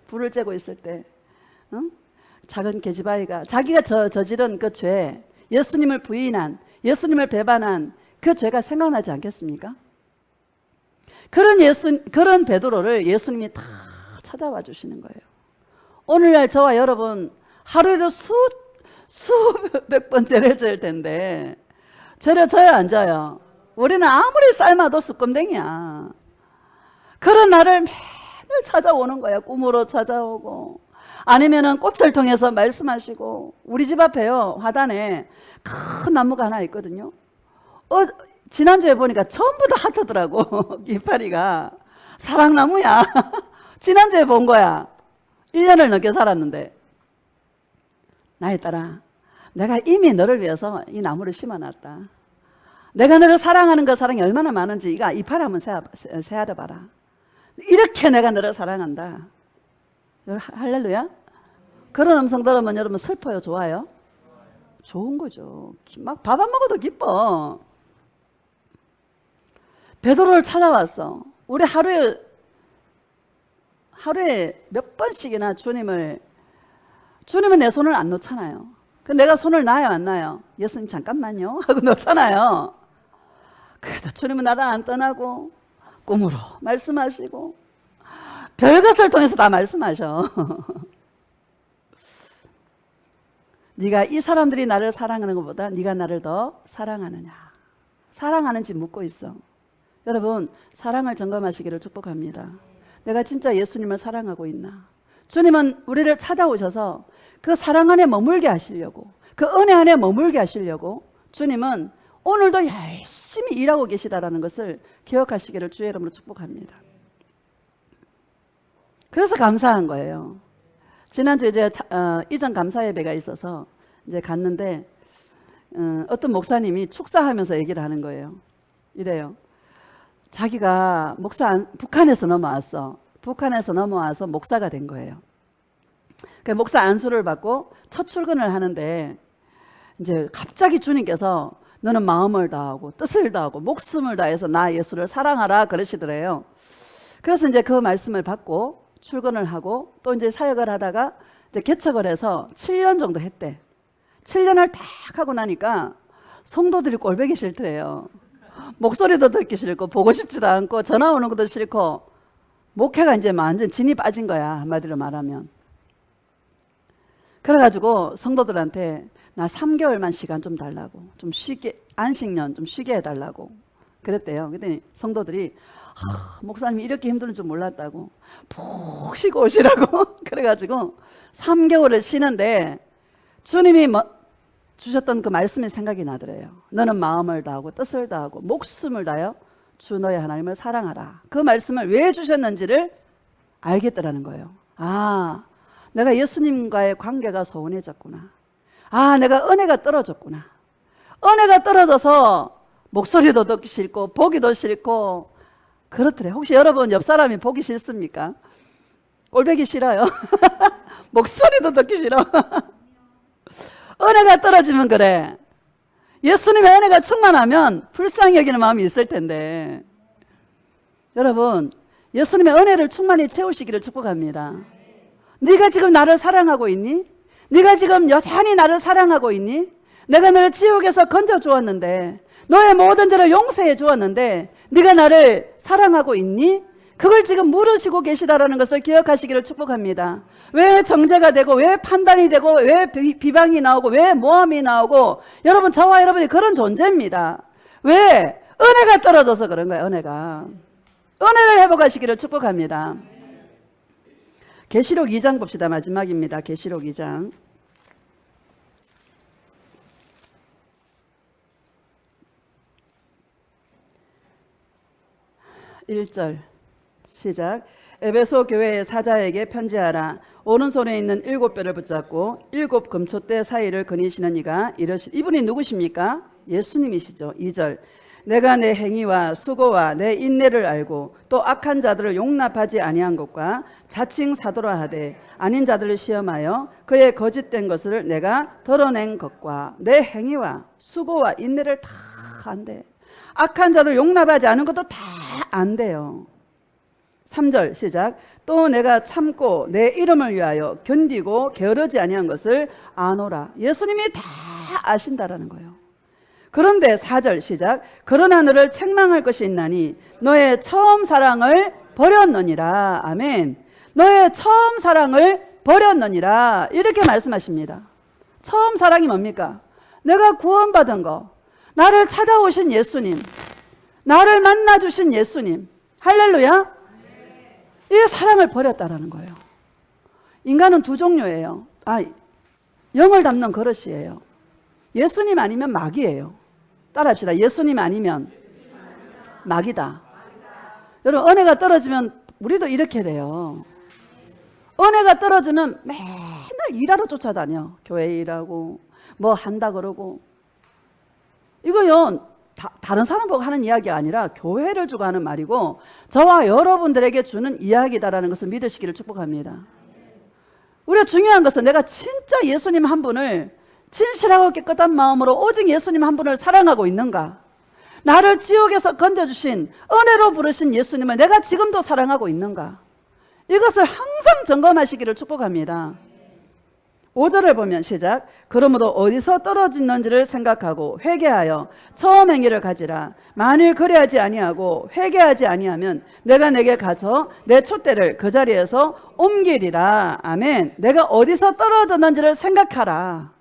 불을 쬐고 있을 때 작은 계집아이가 자기가 저지른 그 죄, 예수님을 부인한, 예수님을 배반한 그 죄가 생각나지 않겠습니까? 그런 베드로를 예수님이 다 찾아와 주시는 거예요. 오늘날 저와 여러분 하루에도 수백 번 죄를 지을 텐데 죄를 져야 안 져요? 우리는 아무리 삶아도 수검댕이야. 그런 나를 매일 찾아오는 거야. 꿈으로 찾아오고 아니면은 꽃을 통해서 말씀하시고. 우리 집 앞에요 화단에 큰 나무가 하나 있거든요. 지난주에 보니까 전부 다 핫하더라고. 이파리가 사랑나무야. 지난주에 본 거야. 1년을 넘게 살았는데 나에 따라 내가 이미 너를 위해서 이 나무를 심어놨다. 내가 너를 사랑하는 그 사랑이 얼마나 많은지 이가 이파리 한번 세알아봐라. 이렇게 내가 너를 사랑한다. 할렐루야. 그런 음성 들으면 여러분 슬퍼요? 좋아요? 좋은 거죠. 막 밥 안 먹어도 기뻐. 베드로를 찾아왔어. 우리 하루에 몇 번씩이나 주님은 내 손을 안 놓잖아요. 내가 손을 놔요 안 놔요? 예수님 잠깐만요 하고 놓잖아요. 그래도 주님은 나를 안 떠나고 꿈으로 말씀하시고 별것을 통해서 다 말씀하셔. 네가 이 사람들이 나를 사랑하는 것보다 네가 나를 더 사랑하느냐. 사랑하는지 묻고 있어. 여러분, 사랑을 점검하시기를 축복합니다. 내가 진짜 예수님을 사랑하고 있나? 주님은 우리를 찾아오셔서 그 사랑 안에 머물게 하시려고, 그 은혜 안에 머물게 하시려고 주님은 오늘도 열심히 일하고 계시다라는 것을 기억하시기를 주의 이름으로 축복합니다. 그래서 감사한 거예요. 지난주 이제 이전 감사 예배가 있어서 이제 갔는데 어떤 목사님이 축사하면서 얘기를 하는 거예요. 이래요. 자기가 북한에서 넘어왔어. 북한에서 넘어와서 목사가 된 거예요. 그 목사 안수를 받고 첫 출근을 하는데 이제 갑자기 주님께서 너는 마음을 다하고 뜻을 다하고 목숨을 다해서 나 예수를 사랑하라 그러시더래요. 그래서 이제 그 말씀을 받고 출근을 하고 또 이제 사역을 하다가 이제 개척을 해서 7년 정도 했대. 7년을 딱 하고 나니까 성도들이 꼴보기 싫대요. 목소리도 듣기 싫고 보고 싶지도 않고 전화 오는 것도 싫고 목회가 이제 완전 진이 빠진 거야, 한마디로 말하면. 그래가지고 성도들한테 나 3개월만 시간 좀 달라고, 좀 쉬게, 안식년 좀 쉬게 해달라고 그랬대요. 그랬더니 성도들이 목사님이 이렇게 힘든 줄 몰랐다고, 푹 쉬고 오시라고 그래가지고 3개월을 쉬는데 주님이 주셨던 그 말씀이 생각이 나더래요. 너는 마음을 다하고 뜻을 다하고 목숨을 다하여 주 너의 하나님을 사랑하라. 그 말씀을 왜 주셨는지를 알겠더라는 거예요. 아, 내가 예수님과의 관계가 소원해졌구나. 아, 내가 은혜가 떨어졌구나. 은혜가 떨어져서 목소리도 듣기 싫고 보기도 싫고 그렇더래. 혹시 여러분 옆 사람이 보기 싫습니까? 꼴보기 싫어요. 목소리도 듣기 싫어. 은혜가 떨어지면 그래. 예수님의 은혜가 충만하면 불쌍히 여기는 마음이 있을 텐데. 여러분, 예수님의 은혜를 충만히 채우시기를 축복합니다. 네가 지금 나를 사랑하고 있니? 네가 지금 여전히 나를 사랑하고 있니? 내가 너를 지옥에서 건져 주었는데, 너의 모든 죄를 용서해 주었는데 네가 나를 사랑하고 있니? 그걸 지금 물으시고 계시다라는 것을 기억하시기를 축복합니다. 왜 정죄가 되고 왜 판단이 되고 왜 비방이 나오고 왜 모함이 나오고, 여러분, 저와 여러분이 그런 존재입니다. 왜? 은혜가 떨어져서 그런 거예요. 은혜를 회복하시기를 축복합니다. 계시록 2장 봅시다. 마지막입니다. 계시록 2장 1절 시작. 에베소 교회의 사자에게 편지하라. 오른손에 있는 7뼈를 붙잡고 7 금초대 사이를 거니시는 이가 이분이 누구십니까? 예수님이시죠. 2절. 내가 내 행위와 수고와 내 인내를 알고 또 악한 자들을 용납하지 아니한 것과 자칭 사도라 하되 아닌 자들을 시험하여 그의 거짓된 것을 내가 드러낸 것과 내 행위와 수고와 인내를 다 안돼. 악한 자들 용납하지 않은 것도 다 안 돼요. 3절 시작. 또 내가 참고 내 이름을 위하여 견디고 게으르지 아니한 것을 아노라. 예수님이 다 아신다라는 거예요. 그런데 4절 시작. 그러나 너를 책망할 것이 있나니 너의 처음 사랑을 버렸느니라. 아멘. 너의 처음 사랑을 버렸느니라. 이렇게 말씀하십니다. 처음 사랑이 뭡니까? 내가 구원받은 거, 나를 찾아오신 예수님, 나를 만나주신 예수님. 할렐루야. 이 사랑을 버렸다라는 거예요. 인간은 두 종류예요. 영을 담는 그릇이에요. 예수님 아니면 마귀예요. 따라합시다. 예수님 아니면 마귀다. 여러분, 은혜가 떨어지면 우리도 이렇게 돼요. 은혜가 떨어지면 맨날 일하러 쫓아다녀. 교회 일하고 뭐 한다 그러고. 이거요, 다른 사람 보고 하는 이야기가 아니라 교회를 주고 하는 말이고 저와 여러분들에게 주는 이야기다라는 것을 믿으시기를 축복합니다. 우리가 중요한 것은 내가 진짜 예수님 한 분을 진실하고 깨끗한 마음으로 오직 예수님 한 분을 사랑하고 있는가? 나를 지옥에서 건져주신 은혜로 부르신 예수님을 내가 지금도 사랑하고 있는가? 이것을 항상 점검하시기를 축복합니다. 5절을 보면 시작. 그러므로 어디서 떨어졌는지를 생각하고 회개하여 처음 행위를 가지라. 만일 그리하지 아니하고 회개하지 아니하면 내가 내게 가서 내 촛대를 그 자리에서 옮기리라. 아멘. 내가 어디서 떨어졌는지를 생각하라.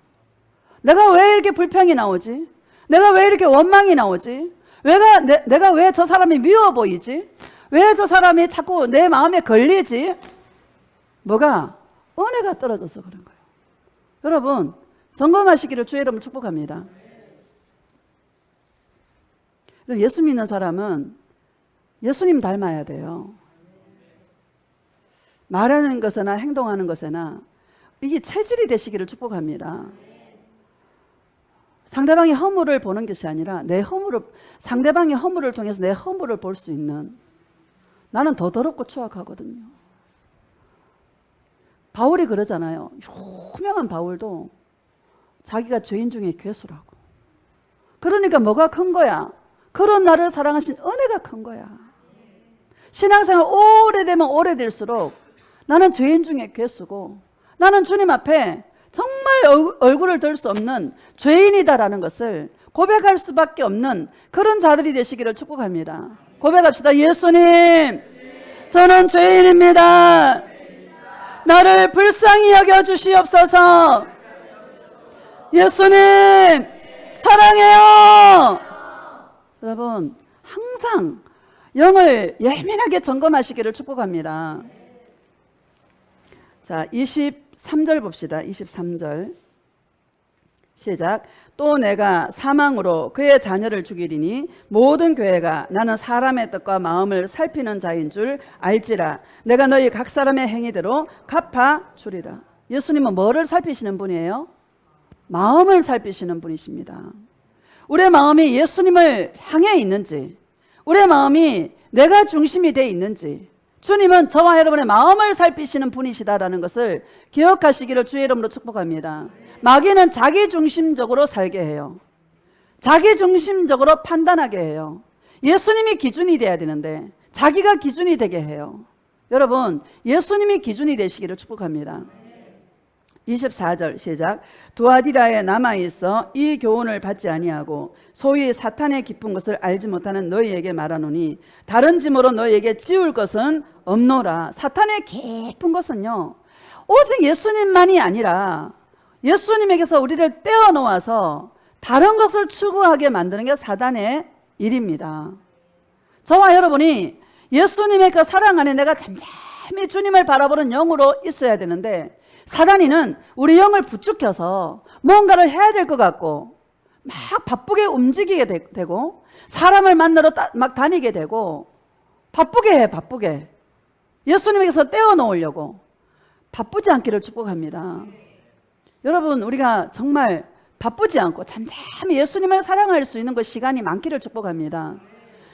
내가 왜 이렇게 불평이 나오지? 내가 왜 이렇게 원망이 나오지? 내가 왜 저 사람이 미워 보이지? 왜 저 사람이 자꾸 내 마음에 걸리지? 뭐가? 은혜가 떨어져서 그런 거예요. 여러분, 점검하시기를 주의 이름으로 축복합니다. 예수 믿는 사람은 예수님 닮아야 돼요. 말하는 것이나 행동하는 것이나 이게 체질이 되시기를 축복합니다. 상대방의 허물을 보는 것이 아니라 상대방의 허물을 통해서 내 허물을 볼 수 있는, 나는 더 더럽고 추악하거든요. 바울이 그러잖아요. 유명한 바울도 자기가 죄인 중에 괴수라고. 그러니까 뭐가 큰 거야? 그런 나를 사랑하신 은혜가 큰 거야. 신앙생활 오래되면 오래될수록 나는 죄인 중에 괴수고, 나는 주님 앞에 정말 얼굴을 들 수 없는 죄인이다라는 것을 고백할 수밖에 없는 그런 자들이 되시기를 축복합니다. 고백합시다. 예수님, 저는 죄인입니다. 나를 불쌍히 여겨주시옵소서. 예수님, 사랑해요. 여러분, 항상 영을 예민하게 점검하시기를 축복합니다. 자, 23절 봅시다. 23절 시작. 또 내가 사망으로 그의 자녀를 죽이리니 모든 교회가 나는 사람의 뜻과 마음을 살피는 자인 줄 알지라. 내가 너희 각 사람의 행위대로 갚아 주리라. 예수님은 뭐를 살피시는 분이에요? 마음을 살피시는 분이십니다. 우리의 마음이 예수님을 향해 있는지, 우리의 마음이 내가 중심이 되어 있는지, 주님은 저와 여러분의 마음을 살피시는 분이시다라는 것을 기억하시기를 주의 이름으로 축복합니다. 마귀는 자기중심적으로 살게 해요. 자기중심적으로 판단하게 해요. 예수님이 기준이 돼야 되는데 자기가 기준이 되게 해요. 여러분, 예수님이 기준이 되시기를 축복합니다. 24절 시작. 두아디라에 남아있어 이 교훈을 받지 아니하고 소위 사탄의 깊은 것을 알지 못하는 너희에게 말하노니 다른 짐으로 너희에게 지울 것은 없노라. 사탄의 깊은 것은요, 오직 예수님만이 아니라 예수님에게서 우리를 떼어놓아서 다른 것을 추구하게 만드는 게 사단의 일입니다. 저와 여러분이 예수님의 그 사랑 안에 내가 잠잠히 주님을 바라보는 영으로 있어야 되는데, 사단이는 우리 영을 부추겨서 뭔가를 해야 될 것 같고 막 바쁘게 움직이게 되고 사람을 만나러 막 다니게 되고 바쁘게 해. 바쁘게 예수님에게서 떼어놓으려고. 바쁘지 않기를 축복합니다. 여러분, 우리가 정말 바쁘지 않고 잠잠히 예수님을 사랑할 수 있는 그 시간이 많기를 축복합니다.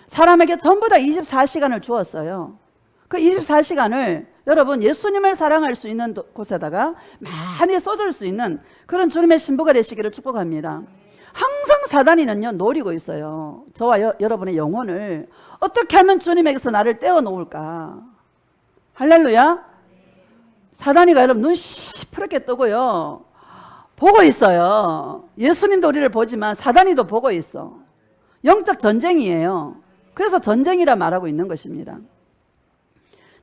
사람에게 전부 다 24시간을 주었어요. 그 24시간을 여러분 예수님을 사랑할 수 있는 곳에다가 많이 쏟을 수 있는 그런 주님의 신부가 되시기를 축복합니다. 항상 사단이는요, 노리고 있어요. 저와 여러분의 영혼을 어떻게 하면 주님에게서 나를 떼어놓을까. 할렐루야. 사단이가 여러분 눈 시퍼렇게 뜨고요, 보고 있어요. 예수님도 우리를 보지만 사단이도 보고 있어. 영적 전쟁이에요. 그래서 전쟁이라 말하고 있는 것입니다.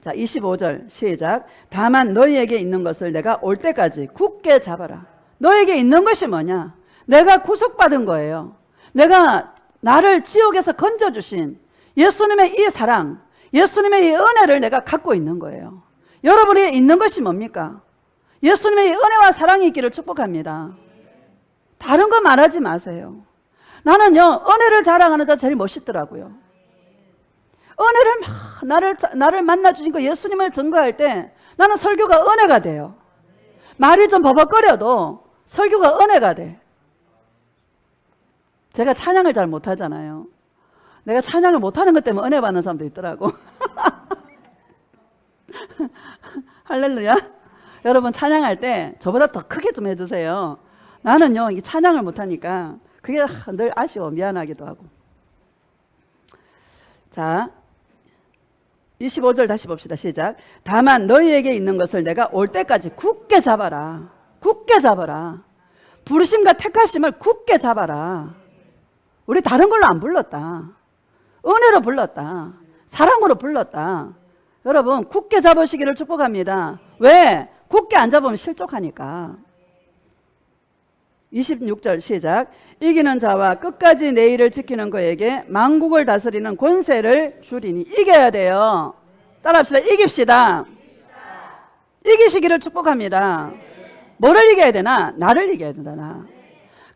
자, 25절 시작. 다만 너희에게 있는 것을 내가 올 때까지 굳게 잡아라. 너에게 있는 것이 뭐냐? 내가 구속받은 거예요. 내가 나를 지옥에서 건져주신 예수님의 이 사랑, 예수님의 이 은혜를 내가 갖고 있는 거예요. 여러분이 있는 것이 뭡니까? 예수님의 이 은혜와 사랑이 있기를 축복합니다. 다른 거 말하지 마세요. 나는요, 은혜를 자랑하는 자 제일 멋있더라고요. 은혜를 막 나를 만나주신 그 예수님을 증거할 때 나는 설교가 은혜가 돼요. 말이 좀 버벅거려도 설교가 은혜가 돼. 제가 찬양을 잘 못하잖아요. 내가 찬양을 못하는 것 때문에 은혜 받는 사람도 있더라고. 할렐루야. 여러분, 찬양할 때 저보다 더 크게 좀 해주세요. 나는요, 이 찬양을 못하니까 그게 늘 아쉬워. 미안하기도 하고. 자, 25절 다시 봅시다. 시작. 다만 너희에게 있는 것을 내가 올 때까지 굳게 잡아라. 굳게 잡아라. 부르심과 택하심을 굳게 잡아라. 우리 다른 걸로 안 불렀다. 은혜로 불렀다. 사랑으로 불렀다. 여러분 굳게 잡으시기를 축복합니다. 왜? 굳게 안 잡으면 실족하니까. 26절 시작. 이기는 자와 끝까지 내 일을 지키는 그에게 만국을 다스리는 권세를 주리니. 이겨야 돼요. 따라합시다. 이깁시다. 이기시기를 축복합니다. 뭐를 이겨야 되나? 나를 이겨야 된다. 나.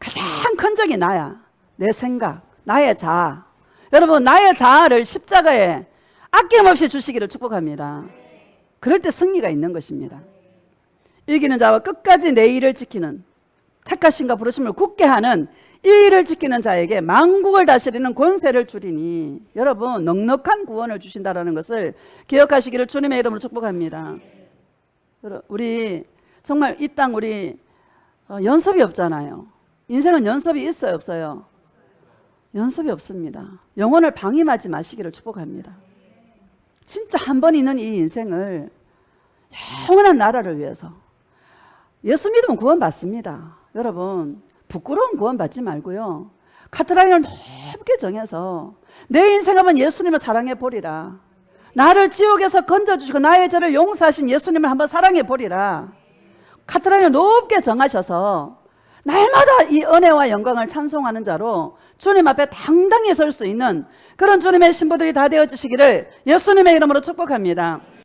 가장 큰 적이 나야. 내 생각, 나의 자아. 여러분 나의 자아를 십자가에 아낌없이 주시기를 축복합니다. 그럴 때 승리가 있는 것입니다. 이기는 자와 끝까지 내 일을 지키는, 택하심과 부르심을 굳게 하는 이 일을 지키는 자에게 만국을 다스리는 권세를 주리니. 여러분 넉넉한 구원을 주신다는 것을 기억하시기를 주님의 이름으로 축복합니다. 우리 정말 이 땅 우리 연습이 없잖아요. 인생은 연습이 있어요, 없어요? 연습이 없습니다. 영혼을 방임하지 마시기를 축복합니다. 진짜 한 번 있는 이 인생을 영원한 나라를 위해서. 예수 믿으면 구원 받습니다. 여러분 부끄러운 구원 받지 말고요. 카트라인을 높게 정해서 내 인생 한번 예수님을 사랑해 보리라. 나를 지옥에서 건져주시고 나의 죄를 용서하신 예수님을 한번 사랑해 보리라. 카트라인을 높게 정하셔서 날마다 이 은혜와 영광을 찬송하는 자로 주님 앞에 당당히 설 수 있는 그런 주님의 신부들이 다 되어주시기를 예수님의 이름으로 축복합니다.